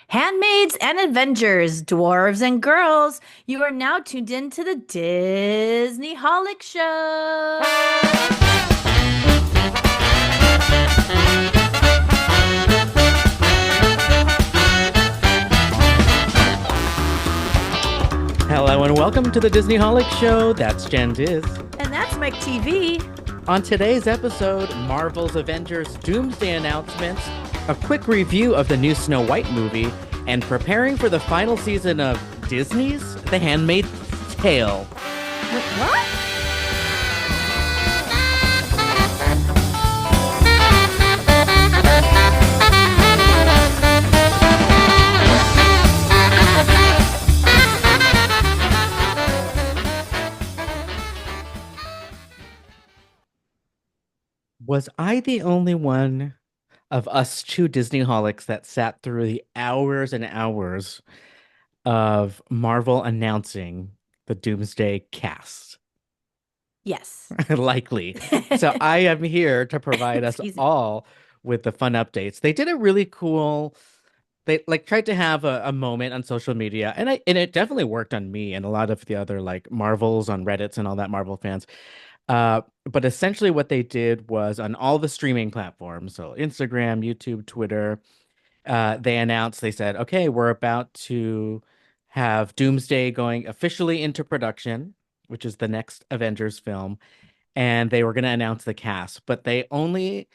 Handmaids and Avengers, dwarves and girls, you are now tuned in to the Disney Holic Show. Hello and welcome to the Disney Holic Show. That's Jen Diz. And that's Mike TV. On today's episode, Marvel's Avengers Doomsday announcements, a quick review of the new Snow White movie, and preparing for the final season of Disney's The Handmaid's Tale. What? Was I the only one of us two Disney holics that sat through the hours and hours of Marvel announcing the Doomsday cast? Yes. Likely. So I am here to provide us Excuse me. all with the fun updates. They did a really cool, they like tried to have a moment on social media, and it definitely worked on me and a lot of the other like Marvels on Reddits and all that Marvel fans. But essentially what they did was on all the streaming platforms, so Instagram, YouTube, Twitter, they announced, they said, okay, we're about to have Doomsday going officially into production, which is the next Avengers film, and they were going to announce the cast, but they only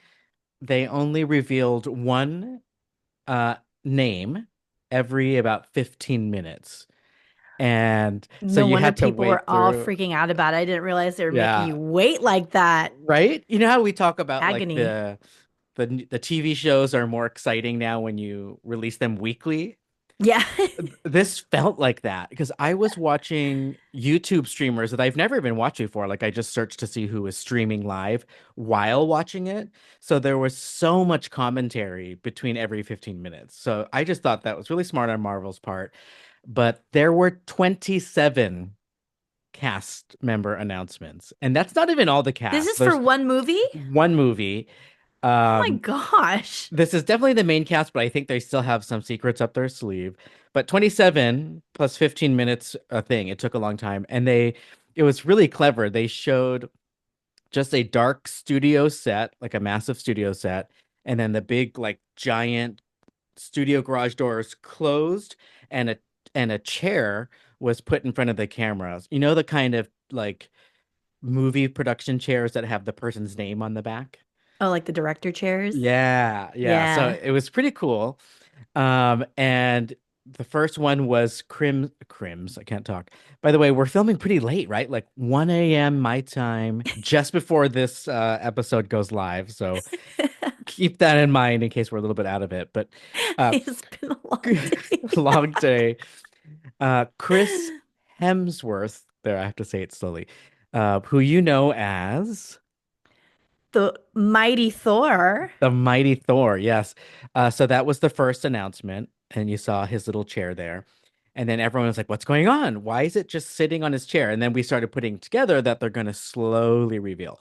revealed one uh name every about 15 minutes. And so No you wonder had to people were wait all through. freaking out about it. I didn't realize they were making Yeah, you wait like that. right? You know how we talk about like Agony. the TV shows are more exciting now when you release them weekly? Yeah. This felt like that because I was watching YouTube streamers that I've never been watching before. Like I just searched to see who was streaming live while watching it. So there was so much commentary between every 15 minutes. So I just thought that was really smart on Marvel's part. But there were 27 cast member announcements, and that's not even all the This cast. is for There's one movie? one movie. Oh my Um, gosh. this is definitely the main cast, but I think they still have some secrets up their sleeve. But 27 plus 15 minutes a thing. It took a long time. And it was really clever. They showed just a dark studio set, like a massive studio set, and then the big, like giant studio garage doors closed and a chair was put in front of the cameras. You know, the kind of like movie production chairs that have the person's name on the back? Oh, like the director chairs? Yeah, yeah. So Yeah. it was pretty cool. And the first one was Crims. I can't talk. By the way, we're filming pretty late, right? Like 1 a.m. my time, just before this episode goes live. So keep that in mind in case we're a little bit out of it. But uh, It's been a long day. long day. Chris Hemsworth, there, I have to say it slowly, who you know as The mighty Thor. the Mighty Thor. Yes. So that was the first announcement, and you saw his little chair there. And then everyone was like, what's going on? Why is it just sitting on his chair? And then we started putting together that they're going to slowly reveal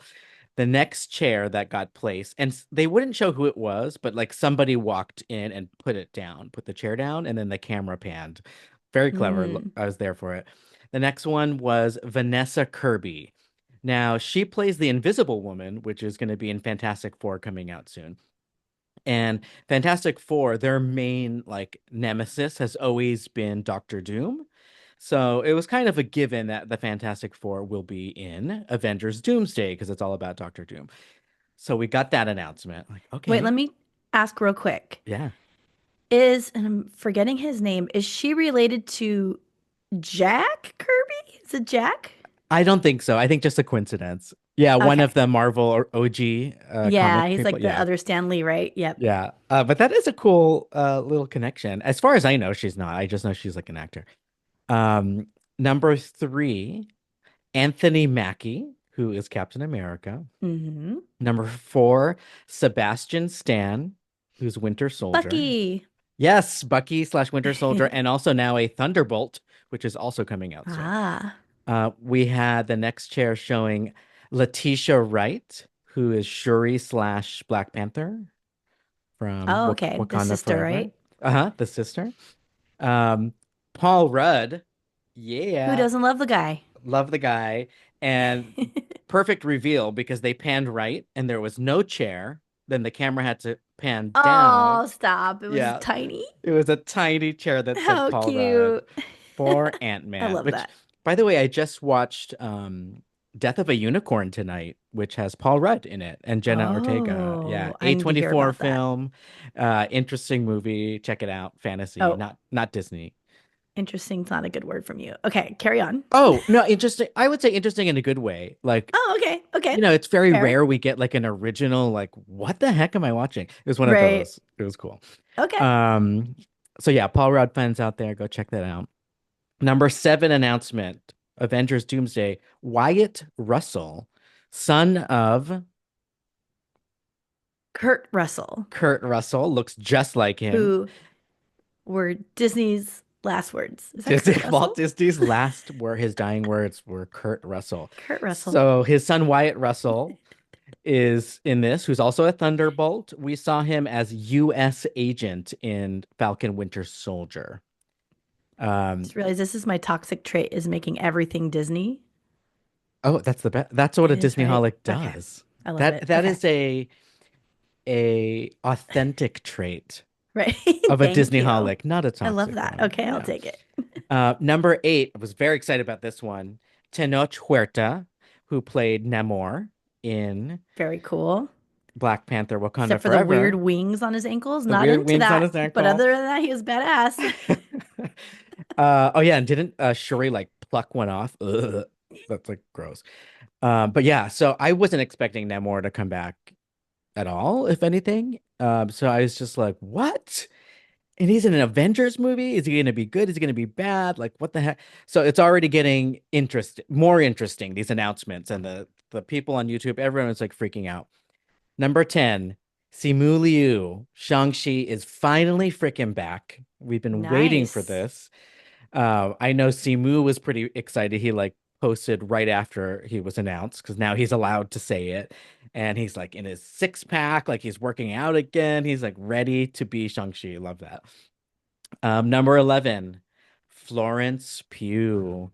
the next chair that got placed. And they wouldn't show who it was, but like somebody walked in and put it down, put the chair down, and then the camera panned. Very clever. Mm. I was there for it. The next one was Vanessa Kirby. Now, she plays the Invisible Woman, which is going to be in Fantastic Four coming out soon. And Fantastic Four, their main like nemesis has always been Doctor Doom. So it was kind of a given that the Fantastic Four will be in Avengers Doomsday because it's all about Doctor Doom. So we got that announcement. Like, Wait, let okay, me ask real quick. yeah. And I'm forgetting his name, is she related to Jack Kirby? Is it Jack? I don't think so. I think just a coincidence. Yeah, one of Okay. the Marvel or OG Yeah, comic he's people. like the Yeah. other Stan Lee, right? Yep. Yeah. But that is a cool little connection. As far as I know, she's not. I just know she's like an actor. Um, Number three, Anthony Mackie, who is Captain America. Hmm. Number four, Sebastian Stan, who's Winter Soldier. Bucky. Yes, Bucky slash Winter Soldier, and also now a Thunderbolt, which is also coming out soon. Ah. We had the next chair showing Letitia Wright, who is Shuri slash Black Panther from Oh, okay. The Wakanda sister, Forever. right? Uh-huh, the sister. Um, Paul Rudd. Who Yeah. doesn't love the guy? Love the guy. And perfect reveal because they panned right and there was no chair. Then the camera had to pan down. Oh, stop. It was Yeah. tiny. It was a tiny chair that said How Paul Rudd cute. for I Ant-Man, love which, that. by the way, I just watched Death of a Unicorn tonight, which has Paul Rudd in it and Jenna Ortega. Yeah, Oh, I need to hear A24 about that. film, interesting movie. Check it out. Fantasy, Oh, not Disney. interesting's not a good word from you. Okay, carry on. Oh, no, interesting. I would say interesting in a good way. Like, Oh, okay. Okay. it's very Fair. rare we get like an original, like, what the heck am I watching? It was one of Right. those. It was cool. Okay. Um, so yeah, Paul Rudd fans out there, go check that out. Number seven announcement, Avengers Doomsday, Wyatt Russell, son of Kurt Russell, Kurt Russell, looks just like him. who were Disney's last words. Is that Disney, Kurt Walt Russell? Disney's last were his dying words were Kurt Russell. Kurt Russell. So his son Wyatt Russell is in this, who's also a Thunderbolt. We saw him as U.S. agent in Falcon Winter Soldier. Um, Just realized this is my toxic trait is making everything Disney. oh, that's the best. That's what a It is, Disney right? holic Okay. does. I love That it. that Okay. is a authentic trait Right. of a Thank Disney you. holic, not a I love toxic that. one. Okay, I'll Yeah. take it. Number eight, I was very excited about this one. Tenoch Huerta, who played Namor in Very cool. Black Panther Wakanda Except for the weird Forever. wings on his ankles. The Not weird into wings on that. his But ankle. other than that, he was badass. Oh yeah, and didn't Shuri like pluck one off? Ugh, that's like gross. But yeah, so I wasn't expecting Namor to come back at all, if anything. So I was just like, what? And he's in an Avengers movie? Is he going to be good? Is he going to be bad? Like, what the heck? So it's already getting more interesting, these announcements, and the people on YouTube, everyone is like freaking out. Number 10, Simu Liu, Shang-Chi is finally freaking back. We've been waiting for Nice. this. I know Simu was pretty excited. He like posted right after he was announced because now he's allowed to say it. And he's like in his six pack, like he's working out again. He's like ready to be Shang-Chi. Love that. Number 11, Florence Pugh.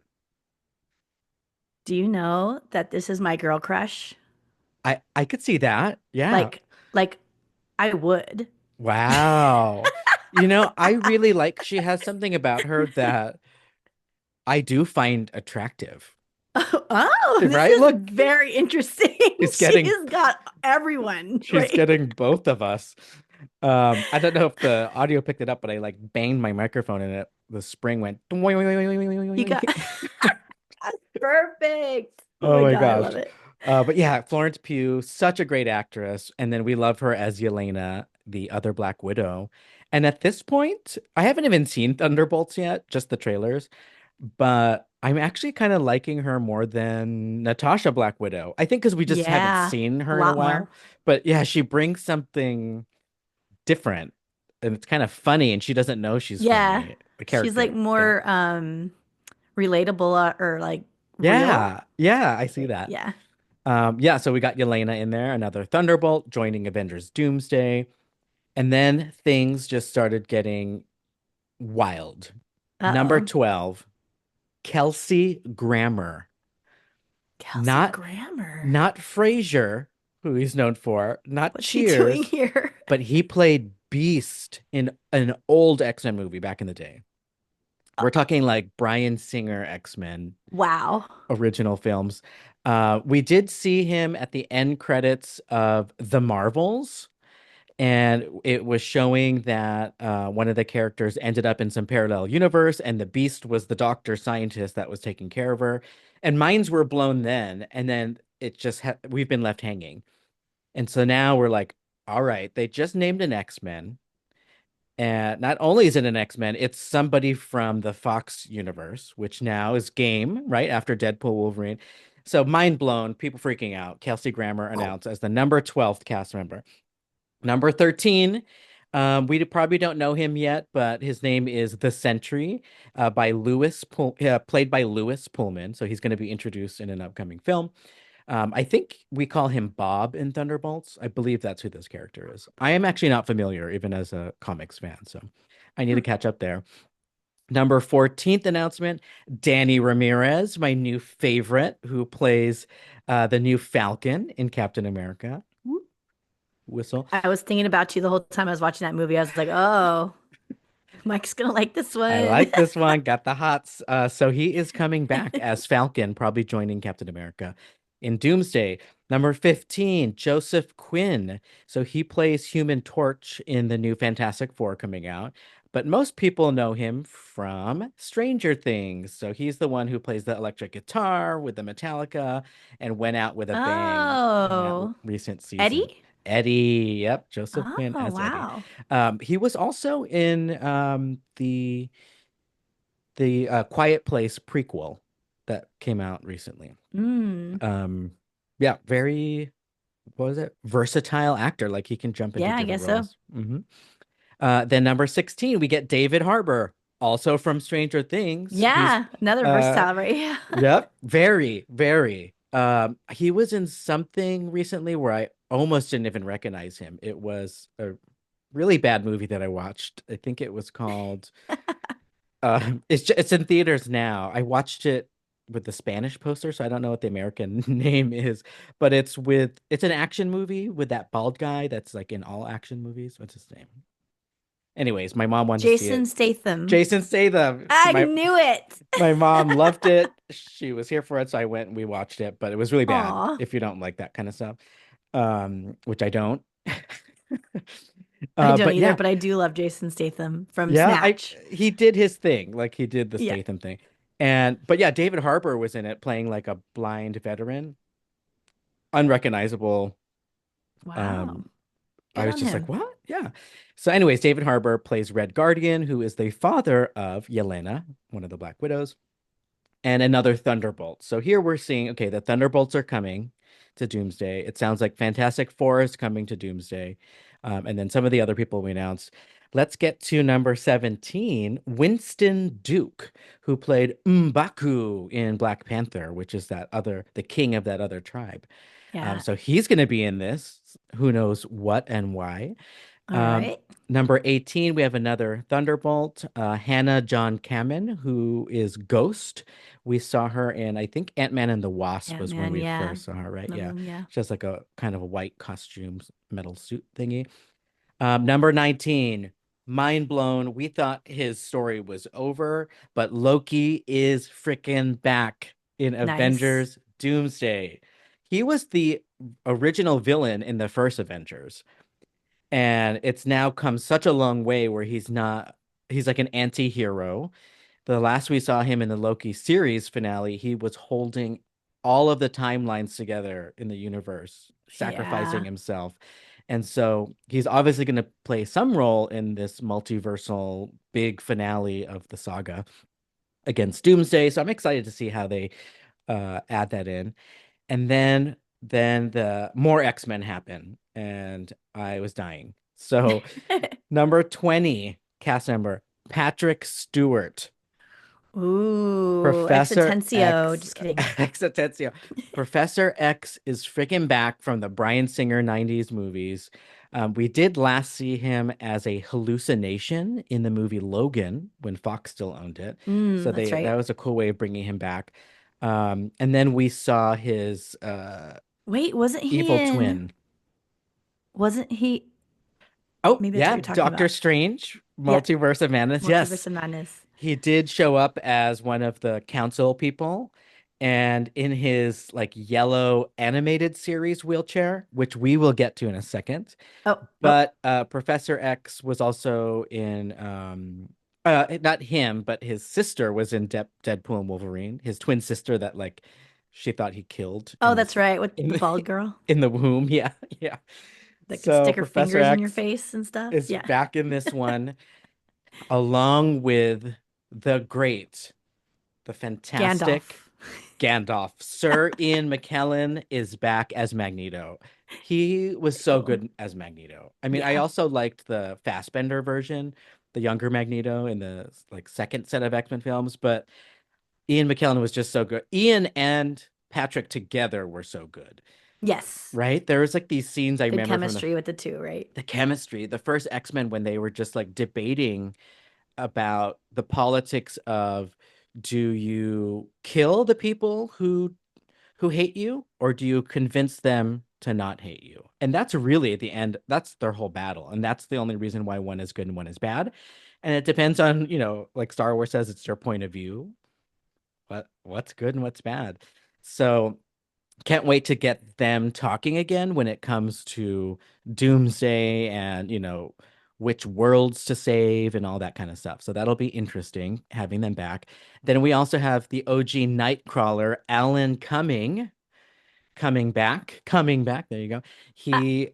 Do you know that this is my girl crush? I could see that. Yeah. Like, like I would. Wow. I really like she has something about her that I do find attractive. Oh, this Right? is Look, very interesting. she's She getting has got everyone, she's right? getting both of us. I don't know if the audio picked it up, but I like banged my microphone and the spring went. You got that's perfect. Oh Oh my my God, I gosh. love it. But yeah, Florence Pugh, such a great actress. And then we love her as Yelena, the other Black Widow. And at this point, I haven't even seen Thunderbolts yet, just the trailers, but I'm actually kind of liking her more than Natasha Black Widow. I think because we just haven't Yeah, seen a her in a lot more. while. But yeah, she brings something different. And it's kind of funny, and she doesn't know she's Yeah. funny, the She's like character. Yeah. more relatable or like real. Yeah. Yeah, I see Right. that. Yeah. Yeah, so we got Yelena in there, another Thunderbolt joining Avengers Doomsday. And then things just started getting wild. Number Uh-oh. 12, Kelsey Grammer. Kelsey Not Grammer. not Frasier, who he's known for, not What's he doing Cheers, here? but he played Beast in an old X-Men movie back in the day. Uh, We're talking like Bryan Singer X-Men wow. original films. We did see him at the end credits of The Marvels. And it was showing that one of the characters ended up in some parallel universe, and the Beast was the doctor scientist that was taking care of her. And minds were blown then, and then it just we've been left hanging. And so now we're like, all right, they just named an X-Men, and not only is it an X-Men, it's somebody from the Fox universe, which now is Game, right after Deadpool, Wolverine. So mind blown, people freaking out. Kelsey Grammer announced as the number 12th cast member. Number 13, we probably don't know him yet, but his name is The Sentry, played by Lewis Pullman. So he's going to be introduced in an upcoming film. I think we call him Bob in Thunderbolts. I believe that's who this character is. I am actually not familiar, even as a comics fan, so I need to Hmm. catch up there. Number 14th announcement, Danny Ramirez, my new favorite, who plays the new Falcon in Captain America. Whistle. I was thinking about you the whole time I was watching that movie. I was like, oh, Mike's gonna like this I one. like this one. Got the hots. So he is coming back as Falcon, probably joining Captain America in Doomsday. Number 15, Joseph Quinn. So he plays Human Torch in the new Fantastic Four coming out. But most people know him from Stranger Things. So he's the one who plays the electric guitar with the Metallica and went out with a bang in that Oh, recent season. Eddie? Eddie, yep, Joseph Quinn Oh, as Eddie. wow. He was also in the Quiet Place prequel that came out recently. Mm. Um, yeah, very, what was it? Versatile actor. Like he can jump into Yeah, I different guess so. roles. Then number 16, we get David Harbour, also from Stranger Things. He's, Yeah, another uh, versatile, right? yep, very, very. He was in something recently where I almost didn't even recognize him. It was a really bad movie that I watched. I think it was called it's in theaters now. I watched it with the Spanish poster, so I don't know what the American name is, but it's an action movie with that bald guy that's like in all action movies. What's his name? Anyways, my mom wanted to see Jason it. Statham. Jason Statham. I knew it. My mom loved it. She was here for it, so I went and we watched it, but it was really bad Aw. if you don't like that kind of stuff. Which I don't. I don't But either, yeah, but I do love Jason Statham from yeah, I Snatch. he did his thing, like he did the Yeah. Statham thing. And but yeah, David Harbour was in it playing like a blind veteran, unrecognizable. Um Wow. I Good was on just like, him. "What?" Yeah. So anyways, David Harbour plays Red Guardian, who is the father of Yelena, one of the Black Widows, and another Thunderbolt. So here we're seeing, okay, the Thunderbolts are coming to Doomsday. It sounds like Fantastic Four is coming to Doomsday. And then some of the other people we announced. Let's get to number 17, Winston Duke, who played M'Baku in Black Panther, which is the king of that other tribe. Yeah. So he's going to be in this. Who knows what and why? All Um, right. Number 18, we have another Thunderbolt, Hannah John Kamen, who is Ghost. We saw her in, I think, Ant-Man and the Wasp Yeah, was when man. we Yeah. first saw her, right? Love Yeah. him. Yeah. She has like a kind of a white costume, metal suit thingy. Number 19, mind blown. We thought his story was over, but Loki is freaking back in Nice. Avengers Doomsday. He was the original villain in the first Avengers. And it's now come such a long way where he's like an anti-hero. The last we saw him in the Loki series finale, he was holding all of the timelines together in the universe, sacrificing Yeah. himself. And so he's obviously going to play some role in this multiversal big finale of the saga against Doomsday. So I'm excited to see how they add that in. And then the more X-Men happen, and I was dying. So number 20, cast member, Patrick Stewart, Ooh, Professor Exitensio. X, Just kidding. X Atencio. Professor X is freaking back from the Bryan Singer 90s movies. We did last see him as a hallucination in the movie Logan when Fox still owned it. So That's that right. was a cool way of bringing him back. And then we saw his Wait, wasn't he evil in? twin. Wasn't he? Oh, Maybe that's what yeah, you're talking Doctor about. Strange, Yeah, Multiverse of Madness. Multiverse Yes, of Madness. he did show up as one of the council people and in his like yellow animated series wheelchair, which we will get to in a second. Oh, oh, But Professor X was also in not him, but his sister was in Deadpool and Wolverine, his twin sister that like she thought he killed oh, that's right, with in the the bald girl in the womb. Yeah, yeah. that could So stick her Professor fingers in your X face and stuff. is Yeah, back in this one, along with the great, the fantastic Gandalf. Gandalf. Sir Ian McKellen is back as Magneto. He was so Cool. good as Magneto. I mean, I Yeah. also liked the Fassbender version, the younger Magneto in the like second set of X-Men films, but Ian McKellen was just so good. Ian and Patrick together were so good, Yes. right? There was like these scenes I Good remember from chemistry with the two, right? the chemistry, the first X-Men when they were just like debating about the politics of, do you kill the people who hate you, or do you convince them to not hate you? And that's really at the end, that's their whole battle. And that's the only reason why one is good and one is bad. And it depends on, like Star Wars says, it's their point of view. What's good and what's bad. So can't wait to get them talking again when it comes to Doomsday and, which worlds to save and all that kind of stuff. So that'll be interesting having them back. Then we also have the OG Nightcrawler, Alan Cumming, coming back. There you go. Ah, He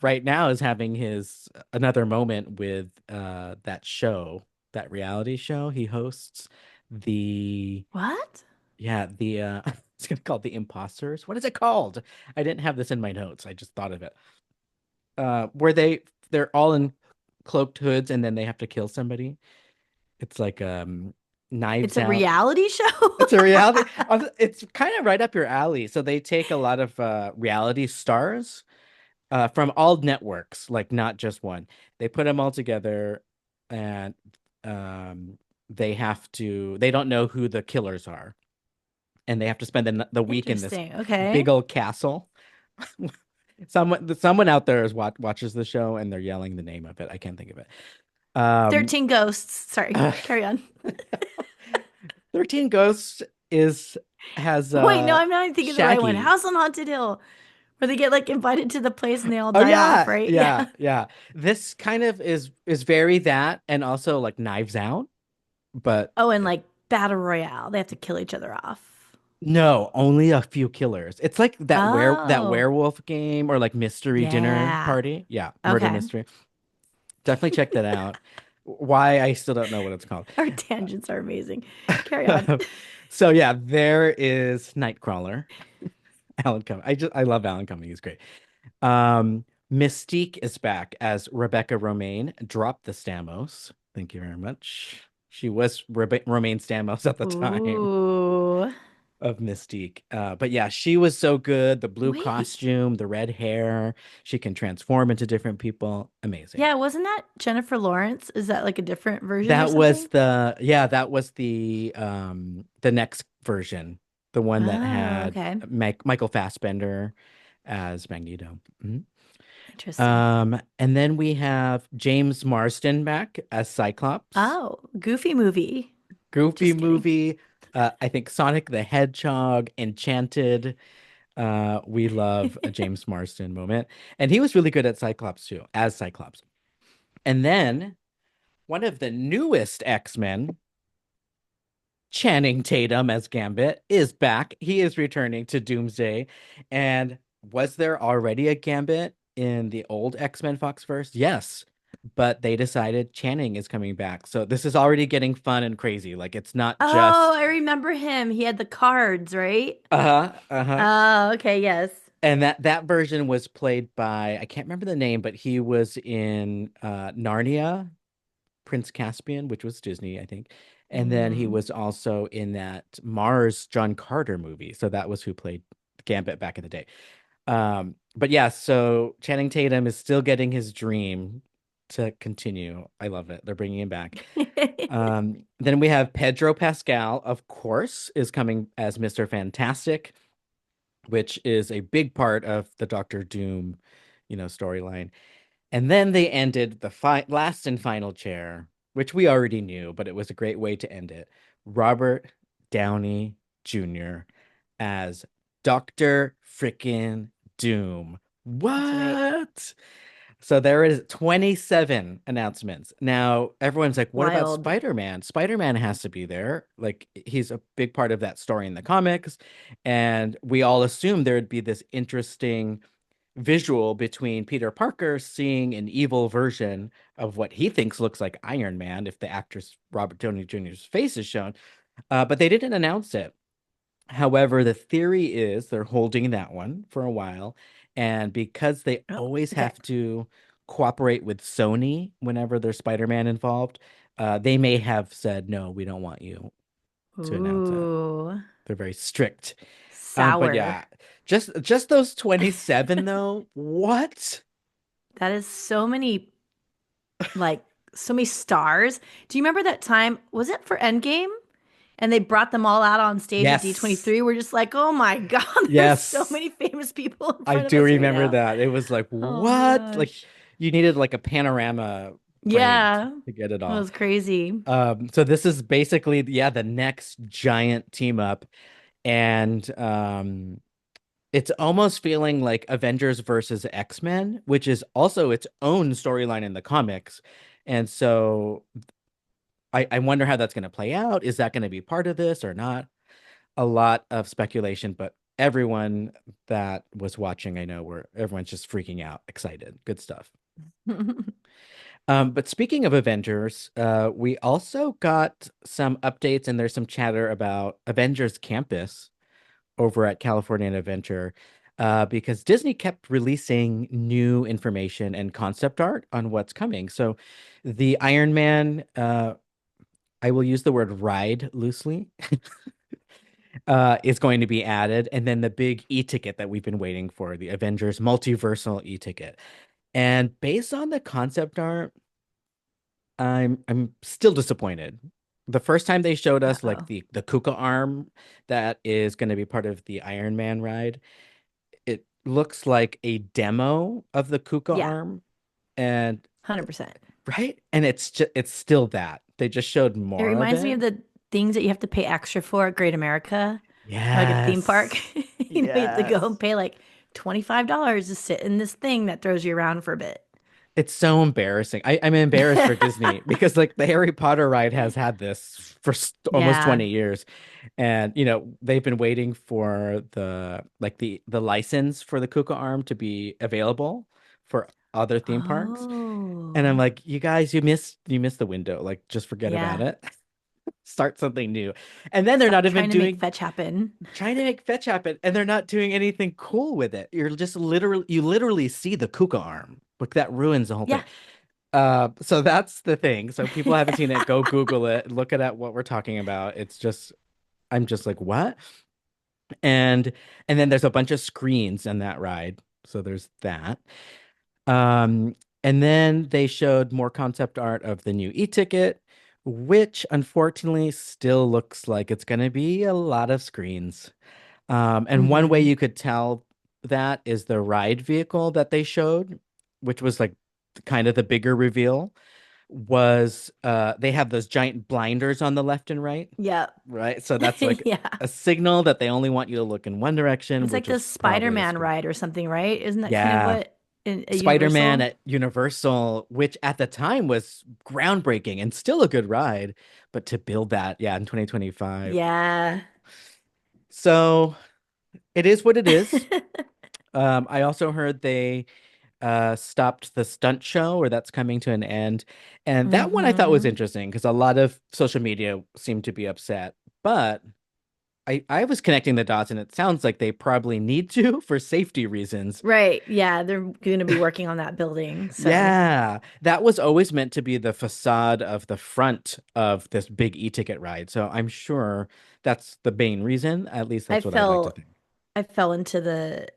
right now is having his another moment with that show, that reality show he hosts. The what? yeah, the it's gonna call it The Imposters. What is it called? I didn't have this in my notes. I just thought of it. Where they're all in cloaked hoods and then they have to kill somebody. It's like It's Knives a Out. reality show? It's a reality. It's kind of right up your alley. So they take a lot of reality stars from all networks, like not just one. They put them all together, and um, they don't know who the killers are, and they have to spend the week in this Interesting. Okay. big old castle. Someone out there watches the show and they're yelling the name of it. I can't think of it. Um, 13 Ghosts. Sorry. Carry on. 13 Ghosts is has Wait, no, I'm not even thinking of the right one. Shaggy. House on Haunted Hill, where they get like invited to the place and they all Oh die off, yeah, right? yeah, Yeah. yeah. This kind of is very that, and also like Knives Out, but Oh, and like Battle Royale. They have to kill each other off. no, only a few killers. It's like that Oh, werewolf game or like mystery dinner yeah. party. Yeah, murder Okay. mystery. Definitely check that out. Why I still don't know what it's called. Our tangents are amazing. Carry on. So yeah, there is Nightcrawler. Alan Cumming. I love Alan Cumming. He's great. Mystique is back as Rebecca Romaine. Drop the Stamos. Thank you very much. She was Romaine Stamos at the time Ooh. of Mystique. But yeah, she was so good. The blue Wait. costume, the red hair. She can transform into different people. Amazing. Yeah, wasn't that Jennifer Lawrence? Is that like a different version or That was something? the next version, the one that Oh, had okay. Michael Fassbender as Magneto. Mhm. Interesting. And then we have James Marsden back as Cyclops. Oh, Goofy movie. Goofy Just kidding. movie. I think Sonic the Hedgehog, Enchanted. We love a James Marsden moment. And he was really good at Cyclops too, as Cyclops. And then one of the newest X-Men, Channing Tatum as Gambit, is back. He is returning to Doomsday. And was there already a Gambit in the old X-Men Foxverse? Yes. But they decided Channing is coming back. So this is already getting fun and crazy. Like it's not Oh, just I remember him. He had the cards, right? uh-huh, uh-huh. Oh, okay, yes. And that version was played by, I can't remember the name, but he was in Narnia, Prince Caspian, which was Disney, I think. And then he Hmm. was also in that Mars John Carter movie. So that was who played Gambit back in the day. But yeah, so Channing Tatum is still getting his dream to continue. I love it. They're bringing him back. Then we have Pedro Pascal, of course, is coming as Mr. Fantastic, which is a big part of the Doctor Doom, storyline. And then they ended the last and final chair, which we already knew, but it was a great way to end it. Robert Downey Jr. as Dr. Frickin' Doom. That's right. What? So there is 27 announcements. Now, everyone's like, what about Wild. Spider-Man? Spider-Man has to be there. Like, he's a big part of that story in the comics. And we all assumed there would be this interesting visual between Peter Parker seeing an evil version of what he thinks looks like Iron Man if the actress Robert Downey Jr.'s face is shown. But they didn't announce it. However, the theory is they're holding that one for a while. And because they Oh, always okay. have to cooperate with Sony whenever there's Spider-Man involved, they may have said, no, we don't want you to announce it. Ooh. They're very strict. But sour. yeah, just those 27 though. What? That is so many, like, so many stars. Do you remember that time? Was it for Endgame? And they brought them all out on stage at Yes. D23. We're just like, oh my God, there's so Yes. many famous people in I front of do us right remember now. that. It was like, Oh my what? Like gosh. you needed like a panorama plane Yeah, to get it that all. was crazy. So this is basically, yeah, the next giant team up. And it's almost feeling like Avengers versus X-Men, which is also its own storyline in the comics. And so I wonder how that's going to play out. Is that going to be part of this or not? A lot of speculation, but everyone that was watching, I know, were everyone's just freaking out, excited. Good stuff. But speaking of Avengers, we also got some updates, and there's some chatter about Avengers Campus over at California Adventure, because Disney kept releasing new information and concept art on what's coming. So the Iron Man, I will use the word ride loosely, is going to be added, and then the big e-ticket that we've been waiting for, the Avengers multiversal e-ticket. And based on the concept art, I'm still disappointed. The first time they showed us like Uh-oh. the Kuka arm that is going to be part of the Iron Man ride, it looks like a demo of the Kuka Yeah, arm, and 100%. right, and it's still that they just showed It more of reminds me it. of the things that you have to pay extra for at Great America, like a theme park. Yes, You have to go and yes. pay like $25 to sit in this thing that throws you around for a bit. It's so embarrassing. I'm embarrassed for Disney because like the Harry Potter ride has had this for almost Yeah. 20 years. And they've been waiting for the license for the Kuka arm to be available for other theme parks. And I'm Oh, like, you guys, you missed the window. Like just forget about yeah. it. Start something new. And then they're not Stop even trying to make doing fetch happen. trying to make fetch happen, and they're not doing anything cool with it. You literally see the Kuka arm. Like that ruins the whole thing. Yeah. So that's the thing. So people haven't seen it, go Google it, look at what we're talking about. I'm just like, what? And and then there's a bunch of screens in that ride. So there's that. Um, and then they showed more concept art of the new e-ticket, which unfortunately still looks like it's going to be a lot of screens. And one way Hmm. you could tell that is the ride vehicle that they showed, which was like kind of the bigger reveal, was they have those giant blinders on the left and right, Yep. right? So that's like Yeah. a signal that they only want you to look in one direction, It's like which the is probably a Spider-Man screen. ride or something, right? Isn't that kind of Yeah. what in a Spider-Man Universal? at Universal, which at the time was groundbreaking and still a good ride, but to build that, yeah, in 2025. Yeah. So it is what it is. I also heard they stopped the stunt show, or that's coming to an end. And that one I thought was Hmm. interesting because a lot of social media seemed to be upset. But I was connecting the dots, and it sounds like they probably need to for safety reasons. Right. Yeah, they're going to be working on that building. So Yeah, that was always meant to be the facade of the front of this big e-ticket ride. So I'm sure that's the main reason. At least I that's what I like to fell think. I fell into the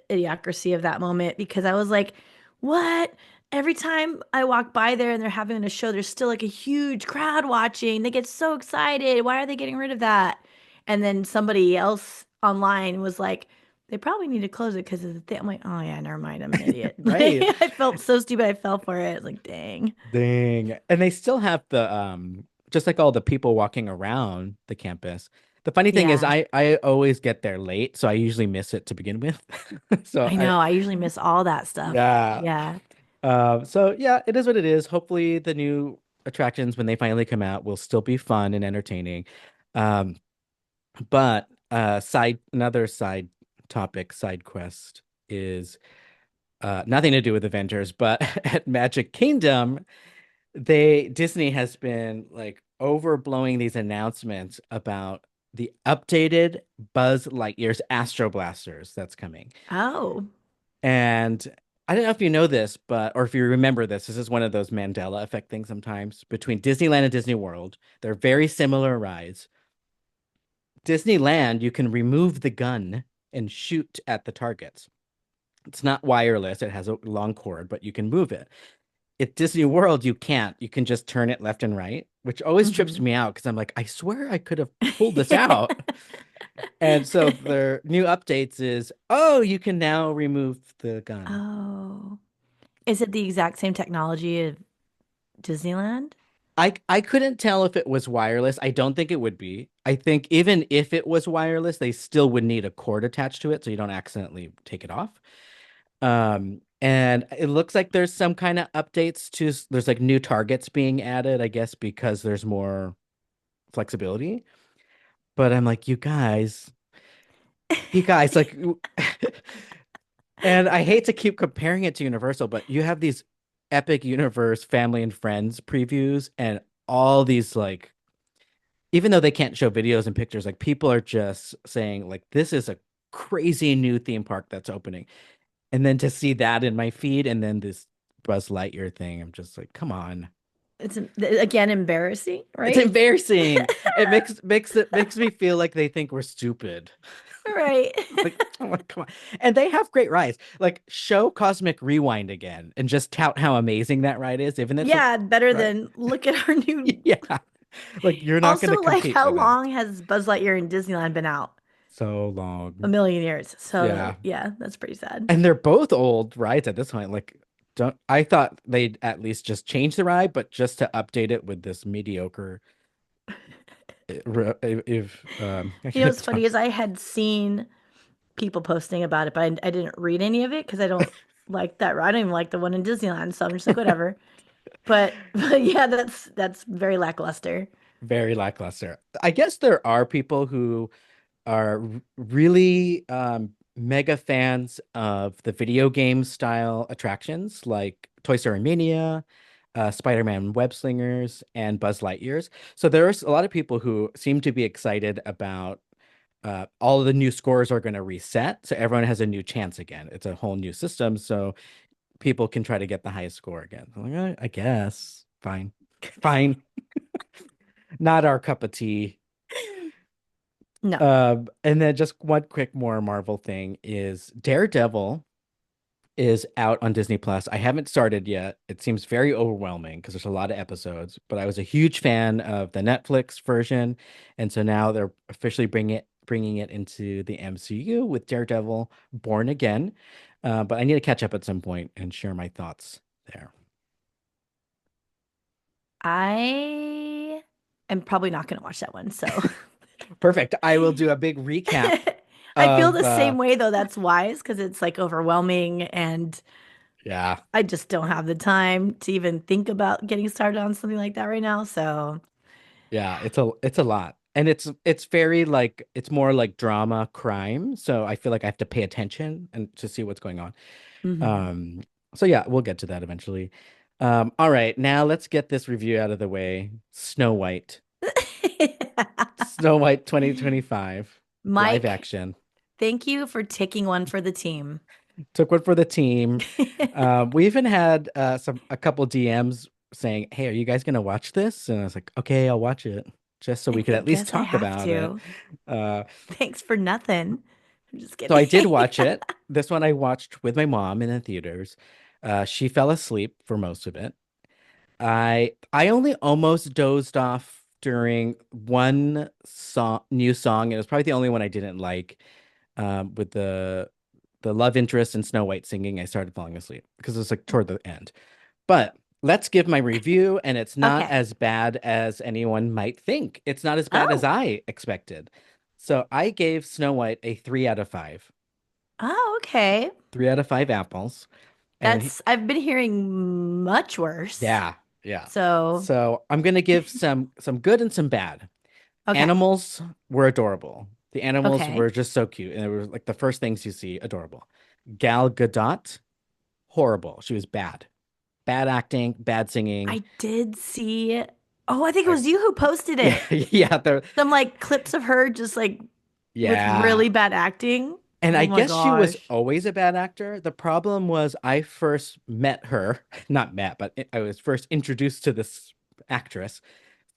idiocracy of that moment because I was like, what? Every time I walk by there and they're having a show, there's still like a huge crowd watching. They get so excited. Why are they getting rid of that? And then somebody else online was like, they probably need to close it because of the thing. I'm like, oh yeah, never mind. I'm an idiot. Right. I felt so stupid. I fell for it. I was like, dang. Dang. And they still have the just like all the people walking around the campus. The funny thing is Yeah, I always get there late, so I usually miss it to begin with. So I I know. I usually miss all that stuff. yeah. Yeah. So yeah, it is what it is. Hopefully the new attractions when they finally come out will still be fun and entertaining. Um but another side topic, side quest is nothing to do with Avengers, but at Magic Kingdom Disney has been like overblowing these announcements about the updated Buzz Lightyear's Astro Blasters that's coming. Oh, And I don't know if you know this, but or if you remember this, this is one of those Mandela effect things sometimes between Disneyland and Disney World. They're very similar rides, Disneyland, you can remove the gun and shoot at the targets. It's not wireless, it has a long cord, but you can move it. At Disney World, you can't. You can just turn it left and right, which always trips Hmm. me out because I'm like, I swear I could have pulled this out. And so the new updates is, oh, you can now remove the gun. Oh, is it the exact same technology of Disneyland? I couldn't tell if it was wireless. I don't think it would be. I think even if it was wireless, they still would need a cord attached to it so you don't accidentally take it off. And it looks like there's some kind of updates to there's like new targets being added, I guess, because there's more flexibility. But I'm like, you guys, like, and I hate to keep comparing it to Universal, but you have these epic universe family and friends previews and all these like even though they can't show videos and pictures, like people are just saying like this is a crazy new theme park that's opening. And then to see that in my feed and then this Buzz Lightyear thing, I'm just like, come on. It's again embarrassing, It's right? embarrassing. It makes me feel like they think we're stupid. Right. Like, come on. And they have great rides. Like show Cosmic Rewind again and just tout how amazing that ride is, even if it's a Yeah, better right. than look at our new. Yeah. Like you're not going Also, to like, compete how with that. long has Buzz Lightyear in Disneyland been out? So A long. million years. So, Yeah. yeah, that's pretty sad. And they're both old rides at this point. Like, don't I thought they'd at least just change the ride, but just to update it with this mediocre. If I You know, can't what's funny talk. is I had seen people posting about it, but I didn't read any of it because I don't like that ride. I don't even like the one in Disneyland, so I'm just like, whatever. But yeah, that's very lackluster. Very lackluster. I guess there are people who are really mega fans of the video game style attractions like Toy Story Mania, Spider-Man Web Slingers, and Buzz Lightyears. So there's a lot of people who seem to be excited about all of the new scores are going to reset. So everyone has a new chance again. It's a whole new system. So people can try to get the highest score again. I'm like, I guess. Fine. Fine. Not our cup of tea. No. And then just one quick more Marvel thing is Daredevil is out on Disney Plus. I haven't started yet. It seems very overwhelming because there's a lot of episodes, but I was a huge fan of the Netflix version, and so now they're officially bringing it into the MCU with Daredevil Born Again. But I need to catch up at some point and share my thoughts there. I am probably not going to watch that one. So Perfect. I will do a big recap I feel of the same way, though. That's wise because it's like overwhelming, and yeah. I just don't have the time to even think about getting started on something like that right now. So, Yeah, it's a lot. And it's very like it's more like drama crime, so I feel like I have to pay attention and to see what's going on. mhm. Um so yeah, we'll get to that eventually. All right, now let's get this review out of the way. Snow White. Snow White 2025 live Mike, action. thank you for taking one for the team. Took one for the team. We even had a couple DMs saying, "Hey, are you guys gonna watch this?" And I was like, "Okay, I'll watch it." Just so we could I at least guess I talk have about it. to. Uh, Thanks for nothing. I'm just So I did kidding. watch it. This one I watched with my mom in the theaters. She fell asleep for most of it. I only almost dozed off during one new song. It was probably the only one I didn't like. With the love interest and Snow White singing, I started falling asleep because it was like toward the end. But let's give my review, and it's not Okay. as bad as anyone might think. It's not as bad as Oh. I expected. So I gave Snow White a 3 out of 5. Oh, okay. 3 out of 5 apples. And I've been hearing much worse. yeah, yeah. So, So I'm gonna give some good and some bad. okay. Animals were adorable. The animals Okay. were just so cute, and it was like the first things you see, adorable. Gal Gadot, horrible. She was bad. Bad acting, bad singing. I did see, oh, I think it I, was you who posted yeah, it. yeah, Some like clips of her just like with yeah. really bad acting. And I Oh my guess she was gosh. always a bad actor. The problem was I first met her, not met, but I was first introduced to this actress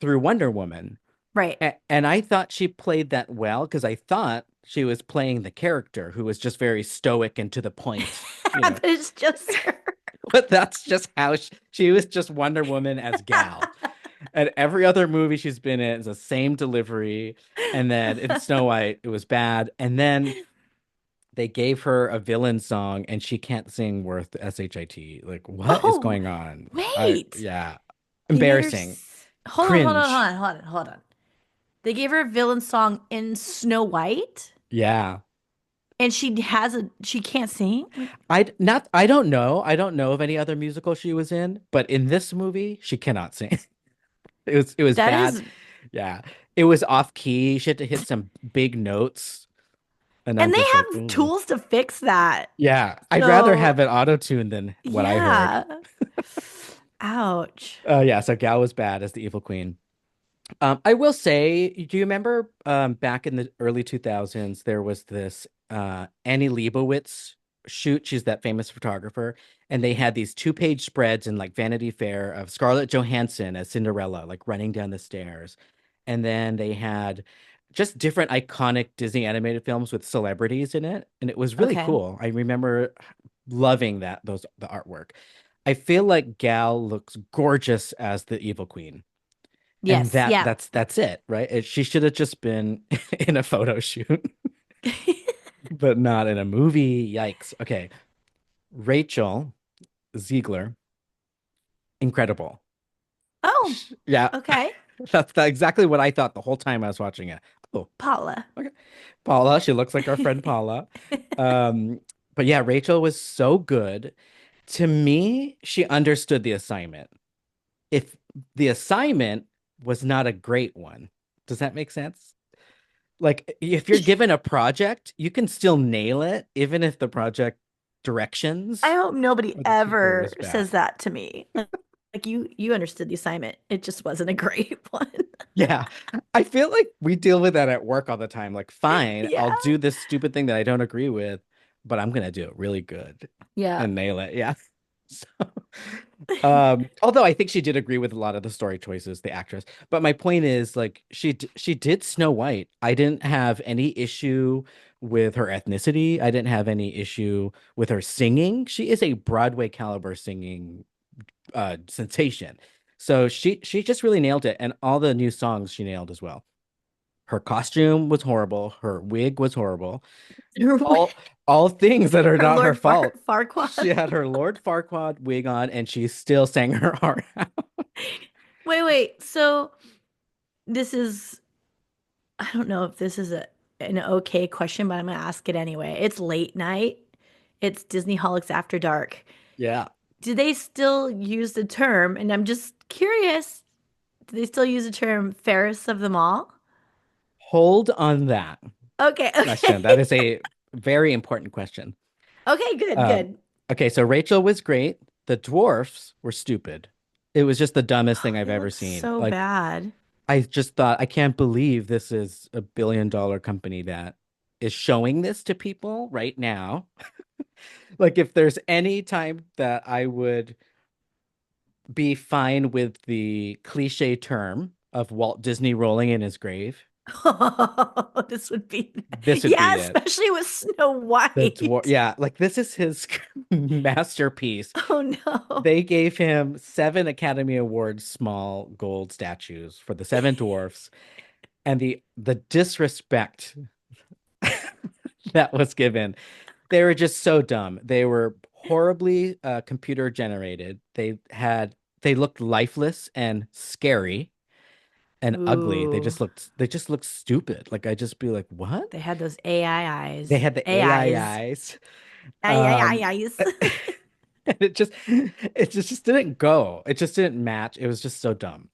through Wonder Woman. Right. And I thought she played that well because I thought she was playing the character who was just very stoic and to the point, you know. But it's just her. But that's just how she was just Wonder Woman as Gal. And every other movie she's been in is the same delivery. And then in Snow White, it was bad. And then they gave her a villain song and she can't sing worth SHIT. Like, what is Oh, going on? wait. Yeah. They made her Embarrassing. hold on, hold on, hold Cringe. on, hold on, hold on. They gave her a villain song in Snow White, Yeah. and she can't sing. Like I don't know. I don't know of any other musical she was in, but in this movie, she cannot sing. It was that bad. is, Yeah. It was off key. She had to hit some big notes. And I'm and they just like, have ooh. tools to fix that. Yeah. I'd rather So have it auto-tuned than what I heard. yeah. Ouch. Yeah, so Gal was bad as the evil queen. I will say, do you remember back in the early 2000s, there was this Annie Leibovitz shoot. She's that famous photographer. And they had these two-page spreads in like Vanity Fair of Scarlett Johansson as Cinderella, like running down the stairs. And then they had just different iconic Disney animated films with celebrities in it. And it was really Okay. cool. I remember loving the artwork. I feel like Gal looks gorgeous as the evil queen. And Yes. Yeah. that's it, right? She should have just been in a photo shoot, but not in a movie. Yikes. Okay. Rachel Ziegler, incredible. Oh, Yeah, okay. that's exactly what I thought the whole time I was watching it. Oh, Paula. okay. Paula, she looks like our friend Paula. Um, but yeah, Rachel was so good. To me, she understood the assignment. If the assignment was not a great one, does that make sense? Like if you're given a project, you can still nail it, even if the project I directions hope nobody or the people ever was bad. says that to me. Like you understood the assignment. It just wasn't a great one. Yeah. I feel like we deal with that at work all the time. Like, fine, Yeah. I'll do this stupid thing that I don't agree with, but I'm gonna do it really good Yeah. and nail it. Yeah. So, although I think she did agree with a lot of the story choices, the actress. But my point is, like, she did Snow White. I didn't have any issue with her ethnicity. I didn't have any issue with her singing. She is a Broadway caliber singing sensation. So she just really nailed it, and all the new songs she nailed as well. Her costume was horrible. Her wig was horrible. All all things that are Her not her Lord fault. Farquaad. She had her Lord Farquaad wig on, and she still sang her heart out. Wait, wait. So this is I don't know if this is an okay question, but I'm gonna ask it anyway. It's late night. It's Disney Holics After Dark. Yeah. Do they still use the term? And I'm just curious, do they still use the term fairest of them all? Hold on that Okay, question. That okay. is a very important question. Okay, good, Um, good. okay, so Rachel was great. The dwarfs were stupid. It was just the dumbest thing Oh, I've they ever look seen. so Like, bad. I just thought, I can't believe this is a billion-dollar company that is showing this to people right now. Like, if there's any time that I would be fine with the cliche term of Walt Disney rolling in his grave, Oh, this would be, this would yeah, be it. especially with Snow The dwarf, White. yeah, like this is his masterpiece. Oh no. They gave him 7 Academy Awards small gold statues for the seven dwarfs, and the disrespect that was given. They were just so dumb. They were horribly computer generated. They looked lifeless and scary and ugly. Ooh, They just looked stupid. Like I just be like, what? they had those AI They eyes. had the AIs. AI eyes. AI Um eyes. and it just didn't go. It just didn't match. It was just so dumb.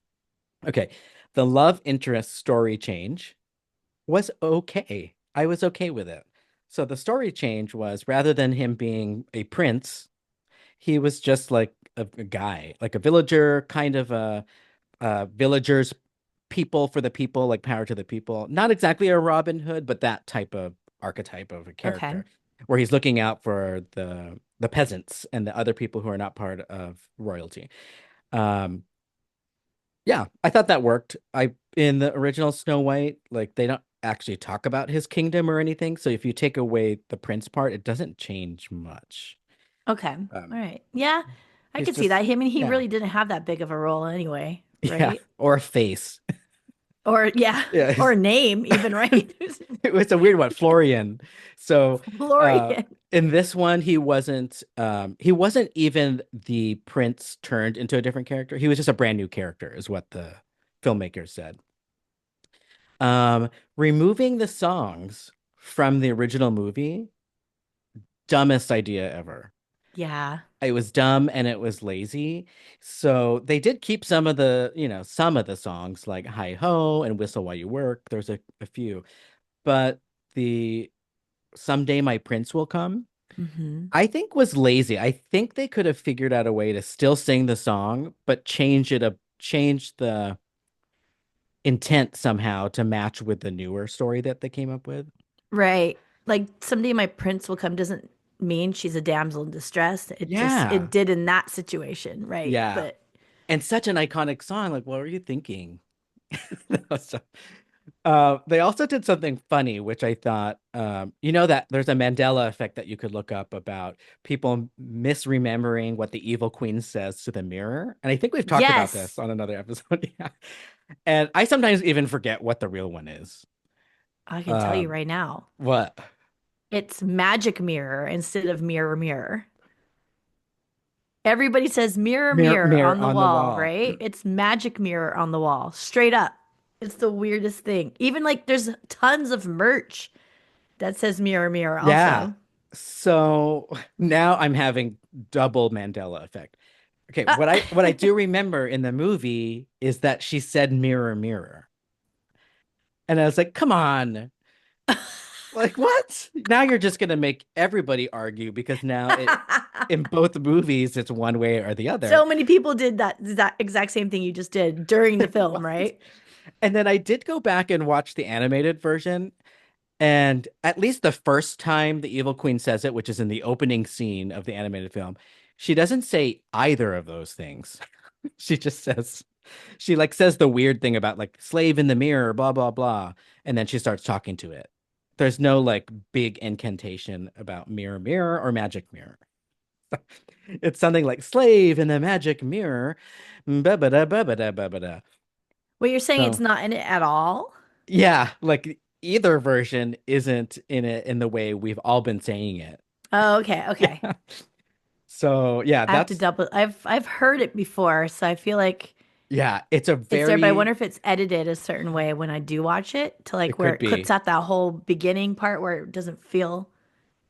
Okay. The love interest story change was okay. I was okay with it. So the story change was rather than him being a prince, he was just like a guy, like a villager, kind of a villagers people for the people, like power to the people. Not exactly a Robin Hood, but that type of archetype of a Okay. character where he's looking out for the peasants and the other people who are not part of royalty. Um, Yeah, I thought that worked. I in the original Snow White, like they don't actually talk about his kingdom or anything. So if you take away the prince part, it doesn't change much. Okay. All Um, right. Yeah, I he's could see just that. I mean, he yeah, really didn't have that big of a role anyway, yeah, right? or a face. Or yeah, Yeah, or a name even, right? it was a weird one, Florian. So, uh, Florian. in this one, he wasn't even the prince turned into a different character. He was just a brand new character, is what the filmmakers said. Removing the songs from the original movie, dumbest idea ever. Yeah. It was dumb and it was lazy. So they did keep some of some of the songs like Hi Ho and Whistle While You Work. There's a few, but the Someday My Prince Will Come, Hmm. I think was lazy. I think they could have figured out a way to still sing the song, but change the intent somehow to match with the newer story that they came up with. Right. Like someday my prince will come doesn't mean she's a damsel in distress. It Yeah. did in that situation, right? Yeah. But And such an iconic song. Like, what were you thinking? So, they also did something funny, which I thought, that there's a Mandela effect that you could look up about people misremembering what the evil queen says to the mirror. And I think we've talked about yes, this on another episode. Yeah. And I sometimes even forget what the real one is. I can tell you Um, right now. what? It's magic mirror instead of mirror mirror. Everybody says mirror Mirror, mirror mirror on the on the wall, wall. right? It's magic mirror on the wall. Straight up. It's the weirdest thing. Even like there's tons of merch that says mirror mirror Yeah. also. So now I'm having double Mandela effect. Okay, Ah. what I do remember in the movie is that she said mirror mirror. And I was like, "Come on. Like what? Now you're just gonna make everybody argue because now it in both movies it's one way or the other." So many people did that exact same thing you just did during the film, What? right? And then I did go back and watch the animated version, and at least the first time the Evil Queen says it, which is in the opening scene of the animated film, she doesn't say either of those things. She just she like says the weird thing about like slave in the mirror, blah blah blah, and then she starts talking to it. There's no like big incantation about mirror mirror or magic mirror. It's something like slave in the magic mirror. Ba-ba-da, ba-ba-da, ba-ba-da. What you're saying it's So not in it at all? yeah, like either version isn't in it in the way we've all been saying it. Oh, okay, okay. Yeah. So yeah, I have to that's double. I've heard it before, so I feel like yeah, it's a it's there, but I very wonder if it's edited a certain way when I do watch it to it like where could it clips be. out that whole beginning part where it doesn't feel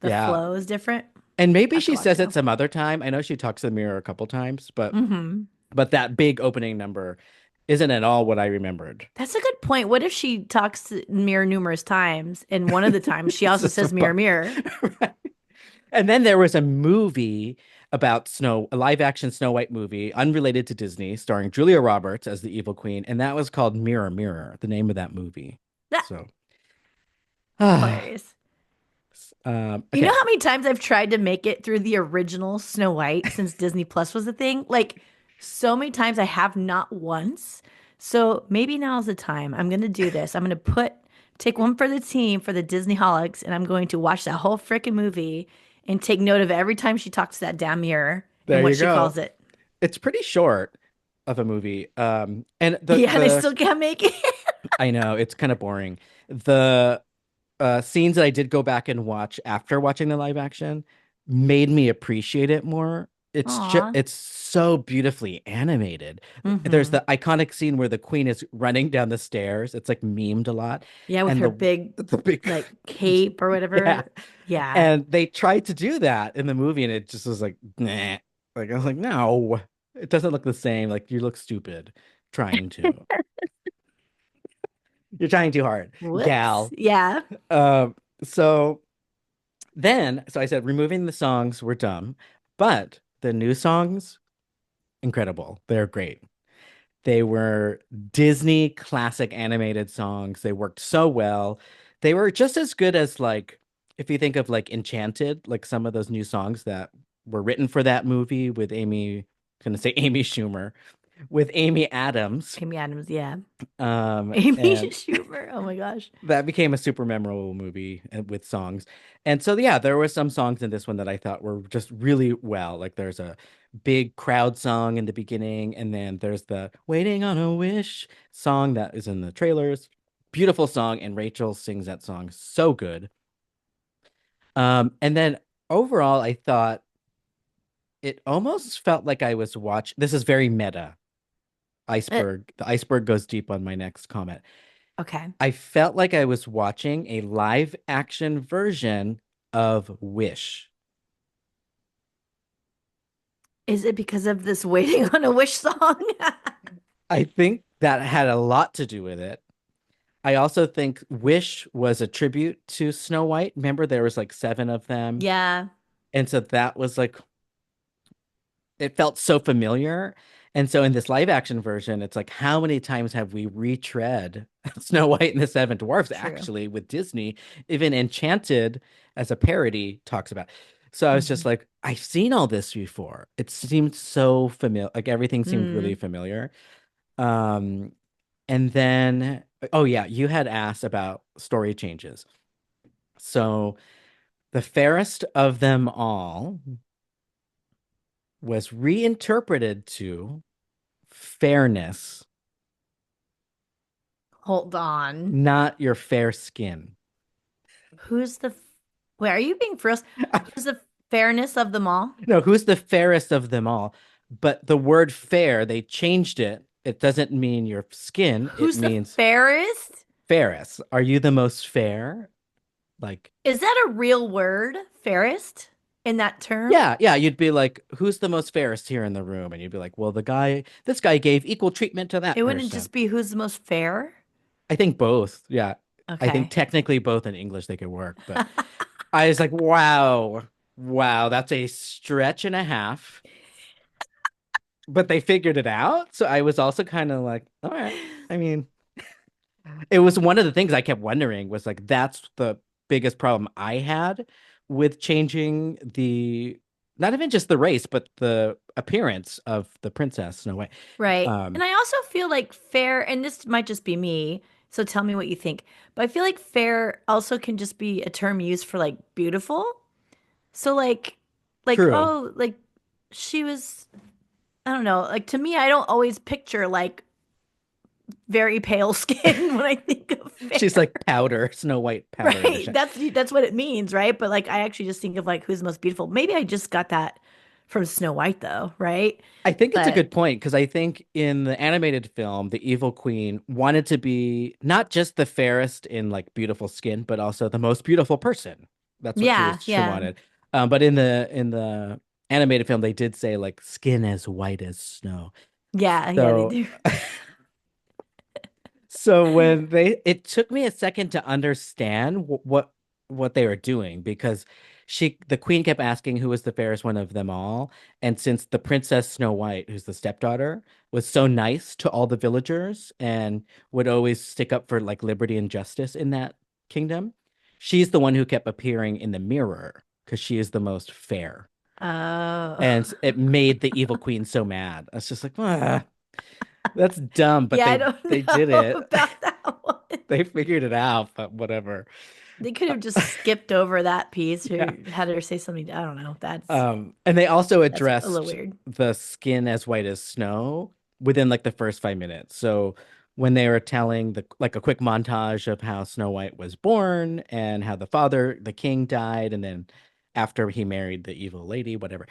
the Yeah. flow is different. And I maybe have to she watch says it it now. some other time. I know she talks to the mirror a couple times, Hmm. but that big opening number isn't at all what I remembered. That's a good point. What if she talks to mirror numerous times, and one of the times she It's also just a says mirror, fun. mirror? Right. And then there was a movie about a live action Snow White movie, unrelated to Disney, starring Julia Roberts as the evil queen, and that was called Mirror Mirror, the name of that movie. That So, hilarious. You know okay, how many times I've tried to make it through the original Snow White since Disney Plus was a thing? Like, so many times I have not once. So maybe now's the time. I'm going to do this. I'm going to take one for the team for the Disney Holics, and I'm going to watch that whole freaking movie and take note of every time she talks to that damn mirror and there what you she go. calls it. It's pretty short of a movie. And Yeah, and I still can't make it. I know it's kind of boring. The scenes that I did go back and watch after watching the live action made me appreciate it more. Aw. It's so beautifully animated. There's Mm-hmm. the iconic scene where the queen is running down the stairs. It's like memed a lot. Yeah, with And her big, the big like, cape or yeah. whatever. Yeah. And they tried to do that in the movie and it just was like, nah. Like I was like, no, it doesn't look the same. Like you look stupid trying to. You're trying too hard, Whoops. gal. Yeah. Um, so so I said removing the songs were dumb, but the new songs, incredible. They're great. They were Disney classic animated songs. They worked so well. They were just as good as like if you think of like Enchanted, like some of those new songs that were written for that movie with Amy, gonna say Amy Schumer. with Amy Adams. Amy Adams, yeah. Amy And Schumer. Oh my gosh. that became a super memorable movie with songs. And so yeah, there were some songs in this one that I thought were just really well. Like there's a big crowd song in the beginning, and then there's the Waiting on a Wish song that is in the trailers. Beautiful song, and Rachel sings that song so good. And then overall, I thought it almost felt like I was watching. This is very meta. Uh, Iceberg. The iceberg goes deep on my next comment. okay. I felt like I was watching a live action version of Wish. Is it because of this Waiting on a Wish song? I think that had a lot to do with it. I also think Wish was a tribute to Snow White. Remember, there was like seven of them. Yeah, And so that was like it felt so familiar. And so in this live action version, it's like, how many times have we retread Snow White and the Seven Dwarfs true. actually with Disney? Even Enchanted as a parody talks about. So I was just Hmm. like, I've seen all this before. It seemed so familiar. Like everything seemed really Mm. familiar. Um, and then, oh yeah, you had asked about story changes. So the fairest of them all was reinterpreted to fairness, Hold on. not your fair skin. Who's the, wait, are you being for us? Who's the fairness of them all? No, who's the fairest of them all? But the word fair, they changed it. It doesn't mean your skin, it Who's the means fairest? fairest. Are you the most fair? Like, Is that a real word? Fairest in that term? yeah, yeah, you'd be like, who's the most fairest here in the room? And you'd be like, well, this guy gave equal treatment to that It wouldn't person. just be who's the most fair. I think both. Yeah. I think Okay. technically both in English they could work, but I was like, wow, wow, that's a stretch and a half. But they figured it out. So I was also kind of like, all right. I mean, it was one of the things I kept wondering was like, that's the biggest problem I had with changing not even just the race, but the appearance of the princess Snow White. Right. Um, And I also feel like fair, and this might just be me, so tell me what you think. But I feel like fair also can just be a term used for like beautiful. So True. oh, like she was, I don't know, like to me, I don't always picture like very pale skin when I think of She's fair. like powder, Snow White powder Right. edition. That's what it means, right? But like I actually just think of like who's the most beautiful. Maybe I just got that from Snow White though, right? I think it's a But good point because I think in the animated film, the evil queen wanted to be not just the fairest in like beautiful skin, but also the most beautiful person. That's what yeah, she yeah. wanted. But in the animated film, they did say like skin as white as snow. Yeah, yeah, they So do. so when it took me a second to understand what they were doing because the queen kept asking who was the fairest one of them all, and since the Princess Snow White, who's the stepdaughter, was so nice to all the villagers and would always stick up for like liberty and justice in that kingdom, she's the one who kept appearing in the mirror because she is the most fair, Oh. and it made the evil queen so mad. I was just like, that's dumb, but Yeah, I they don't did know it. about that one. They figured it out, but whatever. They could have just skipped over that piece Yeah. or had her say something. I don't know. That's And they also that's a little addressed weird. the skin as white as snow within like the first 5 minutes. So when they were telling like a quick montage of how Snow White was born and how the father, the king, died, and then after he married the evil lady, whatever,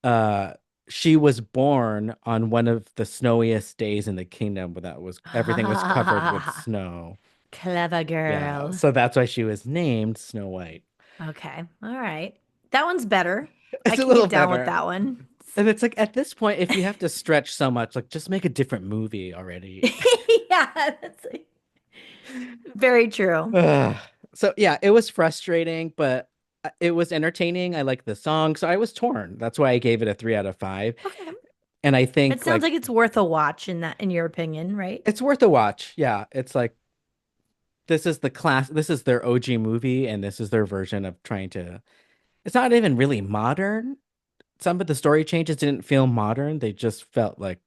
uh, she was born on one of the snowiest days in the kingdom, where that was everything was covered with snow. Clever Yeah, girl. so that's why she was named Snow White. Okay. All right. That one's better. I It's a can little get down with better. that one. And it's like at this point, if you have to stretch so much, like just make a different movie already. Yeah, that's very true. Ugh. So yeah, it was frustrating, but it was entertaining. I like the song, so I was torn. That's why I gave it a 3 out of 5. Okay. And I It think sounds like like it's worth a watch in that, in your opinion, right? it's worth a watch. Yeah, it's like this is their OG movie, and this is their version of trying to. It's not even really modern. Some of the story changes didn't feel modern. They just felt like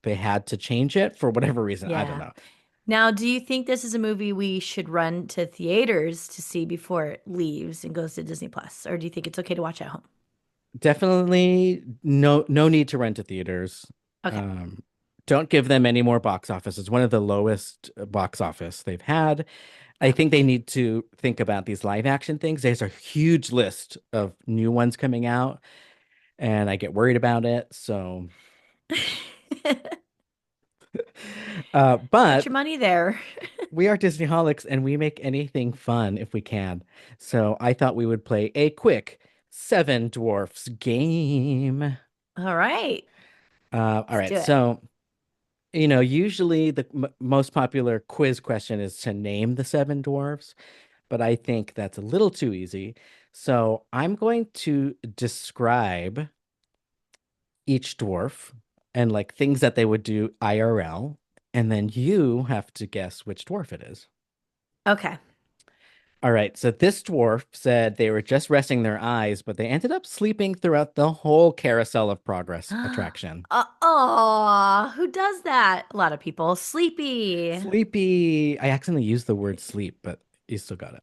they had to change it for whatever reason. I don't Yeah. know. Now, do you think this is a movie we should run to theaters to see before it leaves and goes to Disney Plus, or do you think it's okay to watch at home? Definitely no need to rent to theaters. Okay. Um, don't give them any more box office. It's one of the lowest box office they've had. I think they Okay. need to think about these live action things. There's a huge list of new ones coming out, and I get worried about it. So, Put but your money there. we are Disneyholics and we make anything fun if we can. So I thought we would play a quick Seven Dwarfs game. All right. All Let's right. do it. So, usually the m most popular quiz question is to name the seven dwarfs, but I think that's a little too easy. So I'm going to describe each dwarf and like things that they would do IRL, and then you have to guess which dwarf it is. Okay. All right, so this dwarf said they were just resting their eyes, but they ended up sleeping throughout the whole Carousel of Progress attraction. Oh, who does that? A lot of people. Sleepy. Sleepy. I accidentally used the word sleep, but you still got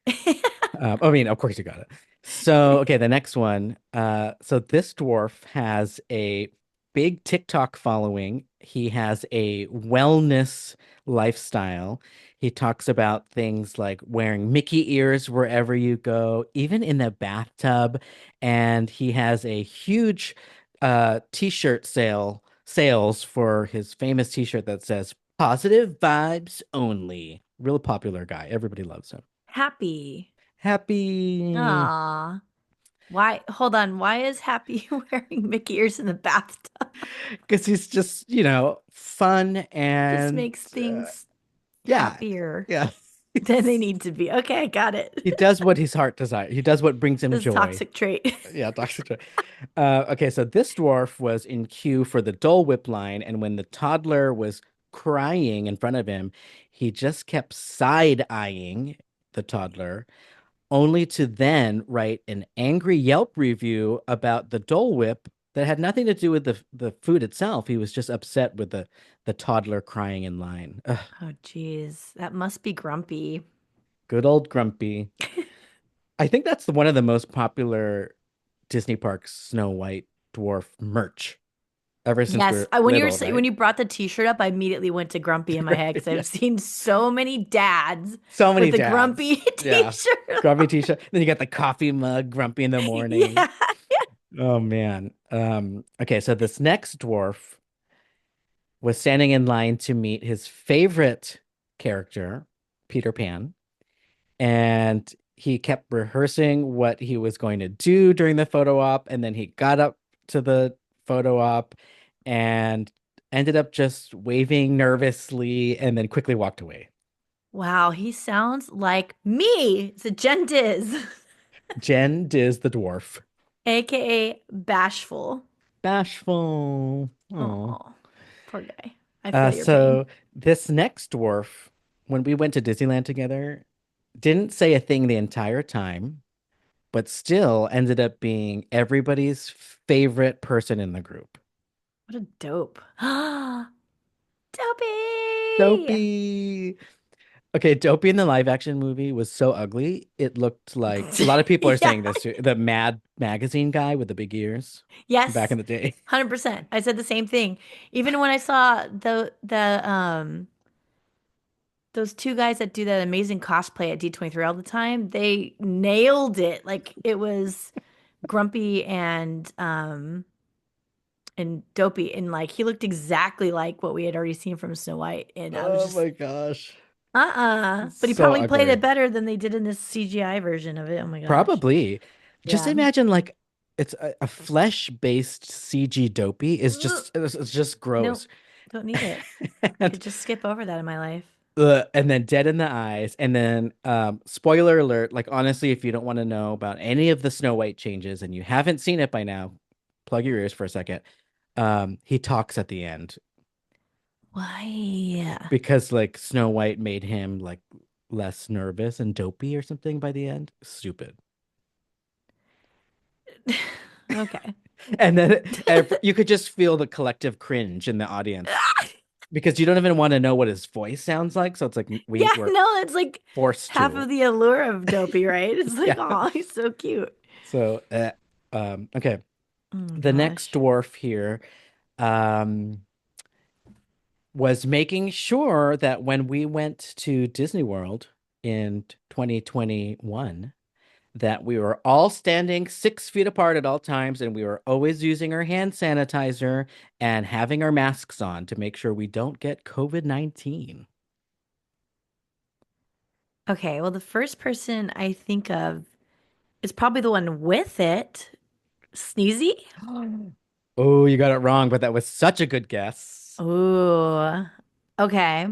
it. I mean, of course you got it. So, okay, the next one. So this dwarf has a big TikTok following. He has a wellness lifestyle. He talks about things like wearing Mickey ears wherever you go, even in the bathtub. And he has a huge t-shirt sales for his famous t-shirt that says positive vibes only. Real popular guy. Everybody loves him. Happy. Happy Aw. Why? Hold on. Why is Happy wearing Mickey ears in the bathtub? because he's just, fun Just and makes things yeah, happier yeah. than they need to be. Okay, got it. He does what his heart desires. He does what brings him This joy. toxic trait. Yeah, Dr. Joy. Okay, so this dwarf was in queue for the Dole Whip line, and when the toddler was crying in front of him, he just kept side-eyeing the toddler only to then write an angry Yelp review about the Dole Whip that had nothing to do with the food itself. He was just upset with the toddler crying in line. Ugh, Oh, geez. That must be grumpy. good old Grumpy. I think that's one of the most popular Disney Parks Snow White dwarf merch ever since Yes, we're when little, when right? you brought the t-shirt up, I immediately went to Grumpy in my head Grumpy, because yeah. I've seen so many dads So many with the dads. Grumpy Yeah. t-shirt Grumpy on. t-shirt. Then you got the coffee mug, Grumpy in the morning. Yeah. Oh man. Okay, so this next dwarf was standing in line to meet his favorite character, Peter Pan, and he kept rehearsing what he was going to do during the photo op, and then he got up to the photo op and ended up just waving nervously and then quickly walked away. Wow, he sounds like me. It's a Gen Diz, Jen Diz the dwarf. aka Bashful. Bashful. Oh. Oh, poor guy. I feel your pain. So this next dwarf, when we went to Disneyland together, didn't say a thing the entire time, but still ended up being everybody's favorite person in the group. What a dope. Dopey. Dopey. Okay, Dopey in the live action movie was so ugly. It looked like a lot of people are Yeah. saying this too. The Mad magazine guy with the big ears back Yes. in the day. 100%. I said the same thing. Even when I saw the those two guys that do that amazing cosplay at D23 all the time, they nailed it. Like it was Grumpy and Dopey, and like he looked exactly like what we had already seen from Snow White, and I was Oh just my gosh. but he So probably played ugly. it better than they did in this CGI version of it. Oh my gosh. Probably. Just Yeah. imagine like it's a flesh-based CG Dopey is Ugh, it's just nope. gross. Don't need it. And Could just skip over that in my life. and then dead in the eyes. And then spoiler alert, like honestly, if you don't want to know about any of the Snow White changes and you haven't seen it by now, plug your ears for a second. He talks at the end Why? because like Snow White made him like less nervous and dopey or something by the end. Stupid. Okay. And then you could just feel the collective cringe in the audience because you don't even want to know what his voice sounds like. So it's like Yeah, we're no, it's like forced half to. of the allure of Dopey, right? It's like, Yeah. oh, he's so cute. So, okay. Oh my The next gosh. dwarf here, um, was making sure that when we went to Disney World in 2021, that we were all standing 6 feet apart at all times and we were always using our hand sanitizer and having our masks on to make sure we don't get COVID-19. Okay, well, the first person I think of is probably the one with it. Sneezy? Oh, you got it wrong, but that was such a good guess. Ooh. Okay.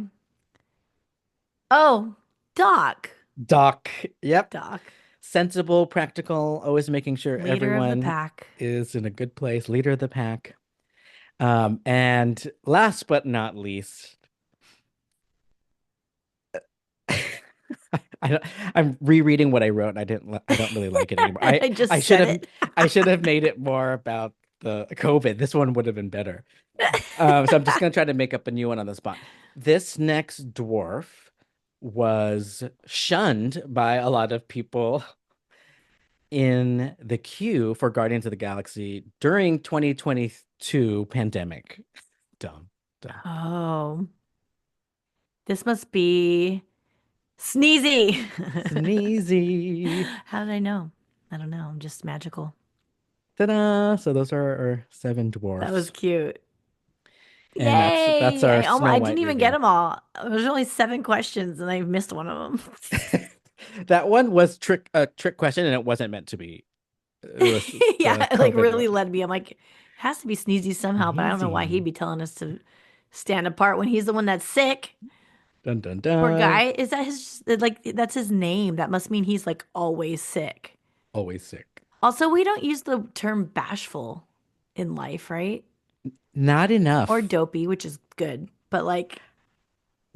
Oh, Doc. Doc. Yep. Doc. Sensible, practical, always making sure Leader of the everyone pack. is in a good place, leader of the pack. And last but not least, I don't, I'm rereading what I wrote and I don't really like it anymore. I I just should said have it. I should have made it more about the COVID. This one would have been better. So I'm just gonna try to make up a new one on the spot. This next dwarf was shunned by a lot of people in the queue for Guardians of the Galaxy during 2022 pandemic. Dumb, dumb. Oh, this must be Sneezy. Sneezy. How did I know? I don't know. I'm just magical. Ta-da! So those are our seven That was dwarfs. cute. And that's Yay! our Snow I didn't White even get review. them all. There's only 7 questions and I missed one of them. That one was a trick question and it wasn't meant to be. It was Yeah, the it like COVID really one. led me. I'm like, it has to be Sneezy somehow, but I don't know why he'd Sneezy. be telling us to stand apart when he's the one that's sick. Dun dun Poor dun. guy. Is that his like that's his name? That must mean he's like always sick. Always sick. Also, we don't use the term bashful in life, right? Not Or enough. dopey, which is good, but like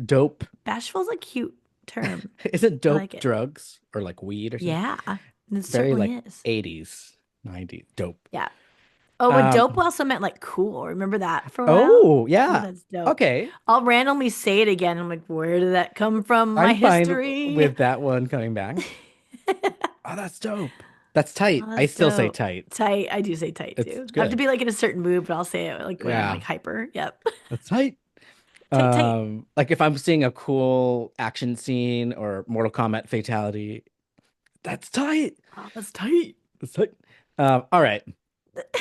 Dope. bashful's a cute term. Isn't I dope like it. drugs or like weed or something? Yeah, it Very certainly like is. 80s, 90s. Dope. Yeah. Oh, but dope Um, also meant like cool. Remember that for a while? oh, Oh, yeah. that's dope. Okay. I'll randomly say it again. I'm like, where did that come from? My I'm fine history. with that one coming back. Oh, that's dope. That's tight. Oh, I that's still say dope. tight. Tight. I do say tight It's too. I have to good. be like in a certain mood, but I'll say it like when I'm Yeah, like hyper. Yep. that's tight. Tight, tight. Like if I'm seeing a cool action scene or Mortal Kombat fatality, that's tight. Oh, that's tight. That's tight. All right.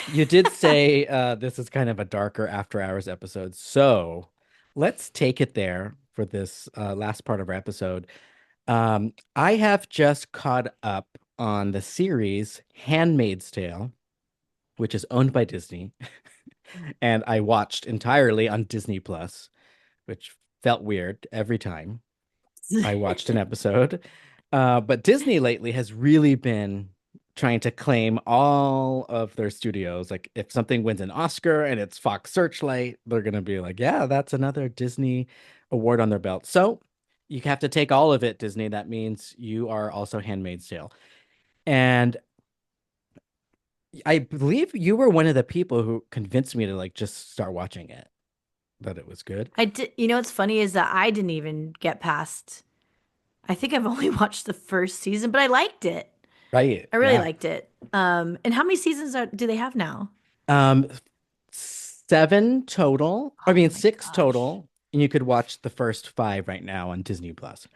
You did say this is kind of a darker after hours episode, so let's take it there for this last part of our episode. I have just caught up on the series Handmaid's Tale, which is owned by Disney, and I watched entirely on Disney Plus, which felt weird every time I watched an episode. But Disney lately has really been trying to claim all of their studios. Like if something wins an Oscar and it's Fox Searchlight, they're gonna be like, yeah, that's another Disney award on their belt. So you have to take all of it, Disney. That means you are also Handmaid's Tale. And I believe you were one of the people who convinced me to like just start watching it, that it was good. I did. You know what's funny is that I didn't even get past. I think I've only watched the first season, but I liked it. Right. I really Yeah. liked it. And how many seasons do they have now? Um, seven total. I Oh mean, my six gosh. total. And you could watch the first five right now on Disney Plus.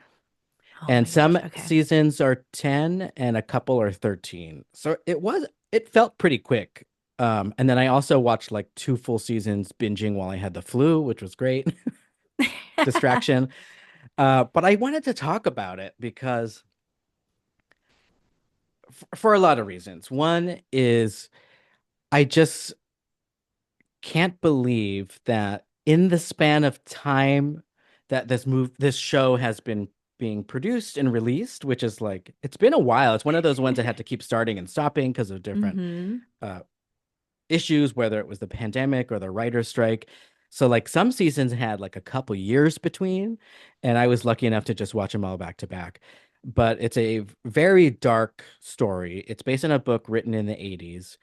Oh And my gosh. some Okay. seasons are 10 and a couple are 13. So it felt pretty quick. And then I also watched like two full seasons binging while I had the flu, which was great. Distraction. But I wanted to talk about it because for a lot of reasons. One is I just can't believe that in the span of time that this show has been being produced and released, which is like it's been a while. It's one of those ones that had to keep starting and stopping because of different Mm-hmm. uh, issues, whether it was the pandemic or the writer's strike. So like some seasons had like a couple years between, and I was lucky enough to just watch them all back to back. But it's a very dark story. It's based on a book written in the 80s,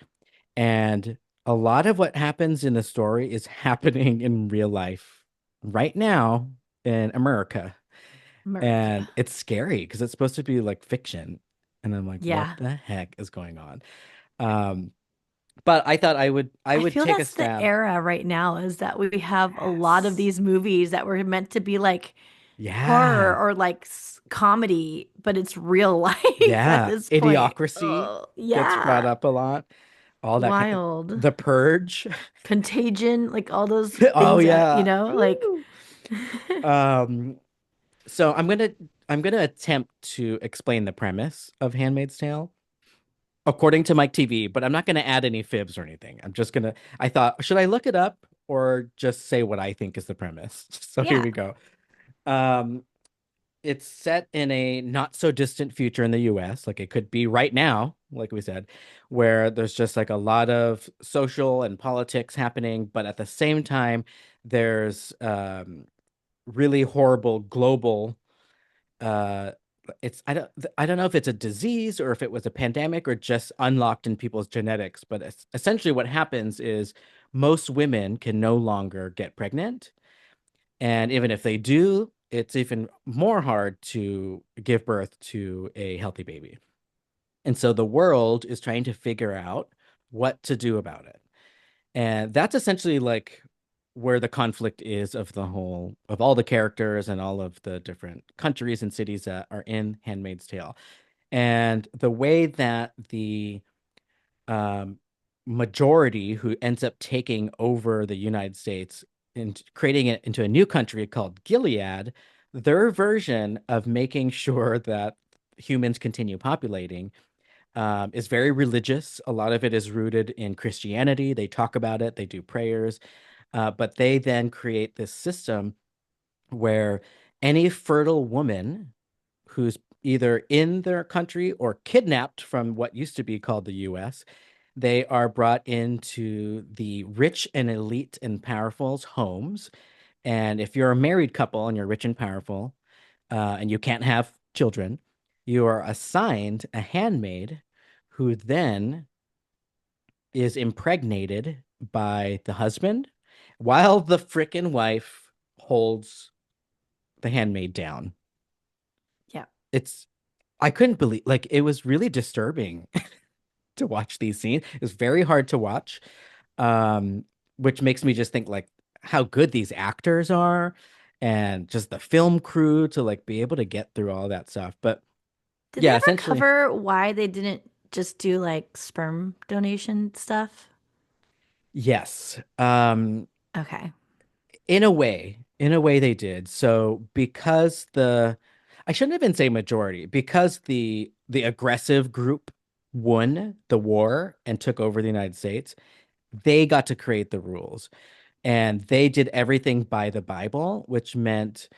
And a lot of what happens in the story is happening in real life right now in America. America. And it's scary because it's supposed to be like fiction. And I'm like, what Yeah. the heck is going on? Um, but I thought I I would feel take a that's the stab. era right now is that we have a lot of Yes. these movies that were meant to be like horror Yeah. or like comedy, but it's real life at Yeah. this point. Idiocracy Oh, gets brought yeah. up a lot. All that kind of Wild. The Purge. Contagion, like all those Oh things that, yeah. like Woo. Um, so I'm gonna attempt to explain the premise of Handmaid's Tale according to Mike TV, but I'm not gonna add any fibs or anything. I thought, should I look it up or just say what I think is the premise? So here yeah. we go. Um, it's set in a not so distant future in the US, like it could be right now, like we said, where there's just like a lot of social and politics happening, but at the same time, there's really horrible global uh it's I don't know if it's a disease or if it was a pandemic or just unlocked in people's genetics, but essentially what happens is most women can no longer get pregnant, and even if they do, it's even more hard to give birth to a healthy baby. And so the world is trying to figure out what to do about it. And that's essentially like where the conflict is of the whole of all the characters and all of the different countries and cities that are in Handmaid's Tale. And the way that the um, majority who ends up taking over the United States and creating it into a new country called Gilead, their version of making sure that humans continue populating is very religious. A lot of it is rooted in Christianity. They talk about it, they do prayers, but they then create this system where any fertile woman who's either in their country or kidnapped from what used to be called the US, they are brought into the rich and elite and powerful's homes. And if you're a married couple and you're rich and powerful, and you can't have children, you are assigned a handmaid who then is impregnated by the husband while the frickin' wife holds the handmaid down. Yeah. It's I couldn't believe like it was really disturbing to watch these scenes. It was very hard to watch. Um, which makes me just think like how good these actors are and just the film crew to like be able to get through all that stuff. But Did they yeah, ever essentially, cover why they didn't just do like sperm donation stuff? yes. Okay. In a way they did. So because I shouldn't even say majority, because the aggressive group won the war and took over the United States, they got to create the rules. And they did everything by the Bible, which meant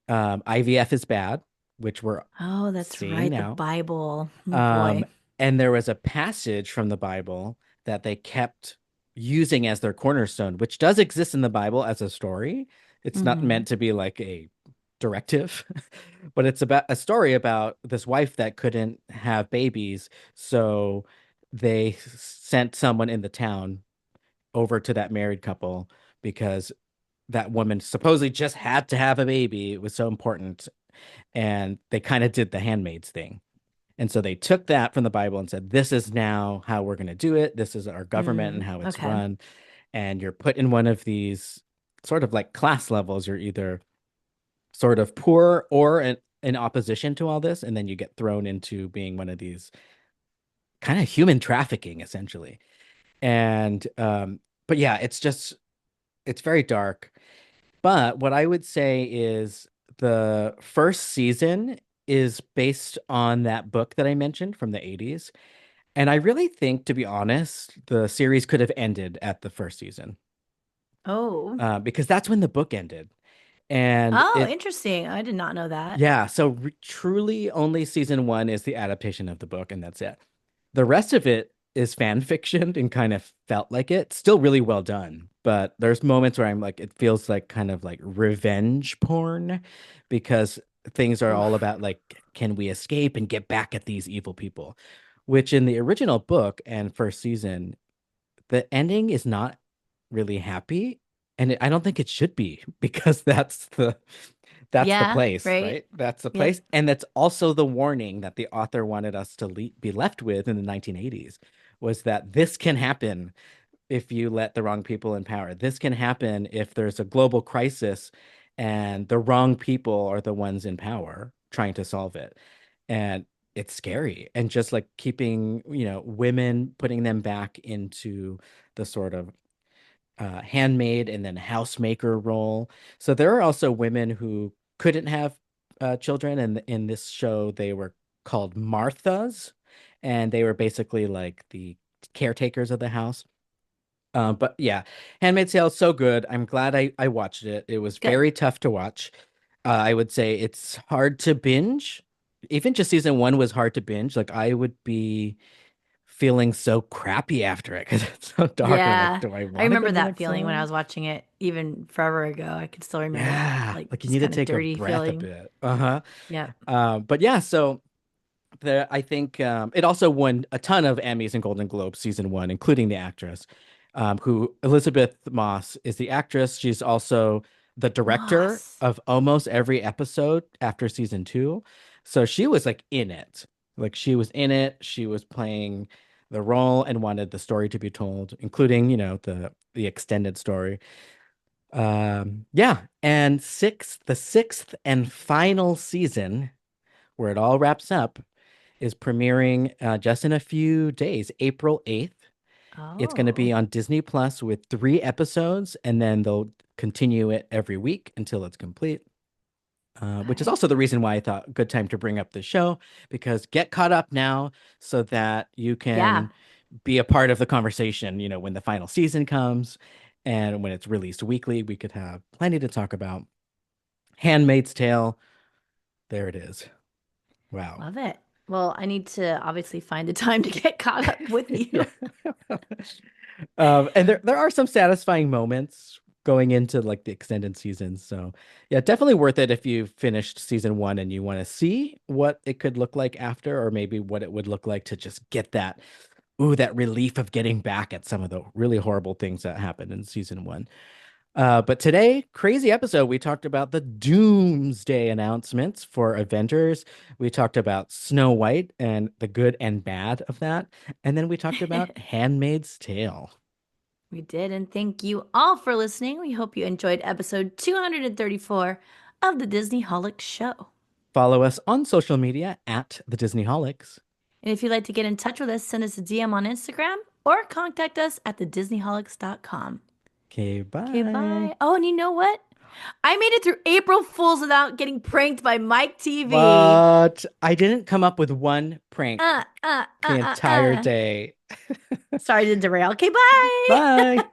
IVF is bad, which we're Oh, that's seeing right. The now. Bible. Oh Um, boy. and there was a passage from the Bible that they kept using as their cornerstone, which does exist in the Bible as a story. It's not Hmm. meant to be like a directive, but it's about a story about this wife that couldn't have babies. So they sent someone in the town over to that married couple because that woman supposedly just had to have a baby. It was so important. And they kind of did the handmaid's thing. And so they took that from the Bible and said, this is now how we're going to do it. This is our government and Mm, how it's okay. run. And you're put in one of these sort of like class levels. You're either sort of poor or in opposition to all this. And then you get thrown into being one of these kind of human trafficking, essentially. And, but yeah, it's very dark. But what I would say is the first season is based on that book that I mentioned from the 80s. And I really think, to be honest, the series could have ended at the first season, Oh. because that's when the book ended. And Oh, interesting. I did not know that. yeah, so truly only season one is the adaptation of the book, and that's it. The rest of it is fan fiction and kind of felt like it. Still really well done, but there's moments where I'm like, it feels like kind of like revenge porn because things are all Oof. about like, can we escape and get back at these evil people? Which in the original book and first season, the ending is not really happy, and I don't think it should be because that's the Yeah, place, right? right? That's the Yep. place, and that's also the warning that the author wanted us to be left with in the 1980s was that this can happen if you let the wrong people in power. This can happen if there's a global crisis and the wrong people are the ones in power trying to solve it. And it's scary. And just like keeping, women, putting them back into the sort of handmaid and then housemaker role. So there are also women who couldn't have children, and in this show they were called Marthas, and they were basically like the caretakers of the house. But yeah, Handmaid's Tale is so good. I'm glad I watched it. It was Good. very tough to watch. I would say it's hard to binge. Even just season one was hard to binge. Like I would be feeling so crappy after it because it's so dark, and I'm like, Yeah. do I I want to go remember to the that next feeling when I one? was watching it even forever ago. I could still remember that, Yeah, like like you just need to kind of take a dirty breath a feeling. bit. Uh-huh. Yep. But yeah, so I think it also won a ton of Emmys and Golden Globes season one, including the actress, who Elizabeth Moss is the actress. She's also the director Moss. of almost every episode after season two. So she was like in it. Like she was in it. She was playing the role and wanted the story to be told, including, the extended story. Yeah. And the sixth and final season, where it all wraps up, is premiering just in a few days, April 8th. It's going to be Oh, on Disney Plus with 3 episodes, and then they'll continue it every week until it's complete. Which is okay. also the reason why I thought good time to bring up the show, because get caught up now so that you Yeah. can be a part of the conversation, when the final season comes and when it's released weekly, we could have plenty to talk about. Handmaid's Tale, there it is. Wow. Love it. Well, I need to obviously find the time to get caught up with Yeah. you. And there are some satisfying moments going into like the extended seasons. So yeah, definitely worth it if you finished season one and you want to see what it could look like after, or maybe what it would look like to just get that relief of getting back at some of the really horrible things that happened in season one. But today, crazy episode. We talked about the Doomsday announcements for Avengers. We talked about Snow White and the good and bad of that. And then we talked about Handmaid's Tale. We did, and thank you all for listening. We hope you enjoyed episode 234 of the Disney Holic Show. Follow us on social media at the Disneyholics. And if you'd like to get in touch with us, send us a DM on Instagram or contact us at thedisneyholics.com. Okay, Okay, bye. bye. Oh, and you know what? I made it through April Fools without getting pranked by Mike TV. But I didn't come up with one prank Uh, uh, uh, the uh, entire uh. day. Sorry to derail. Okay, bye. Bye.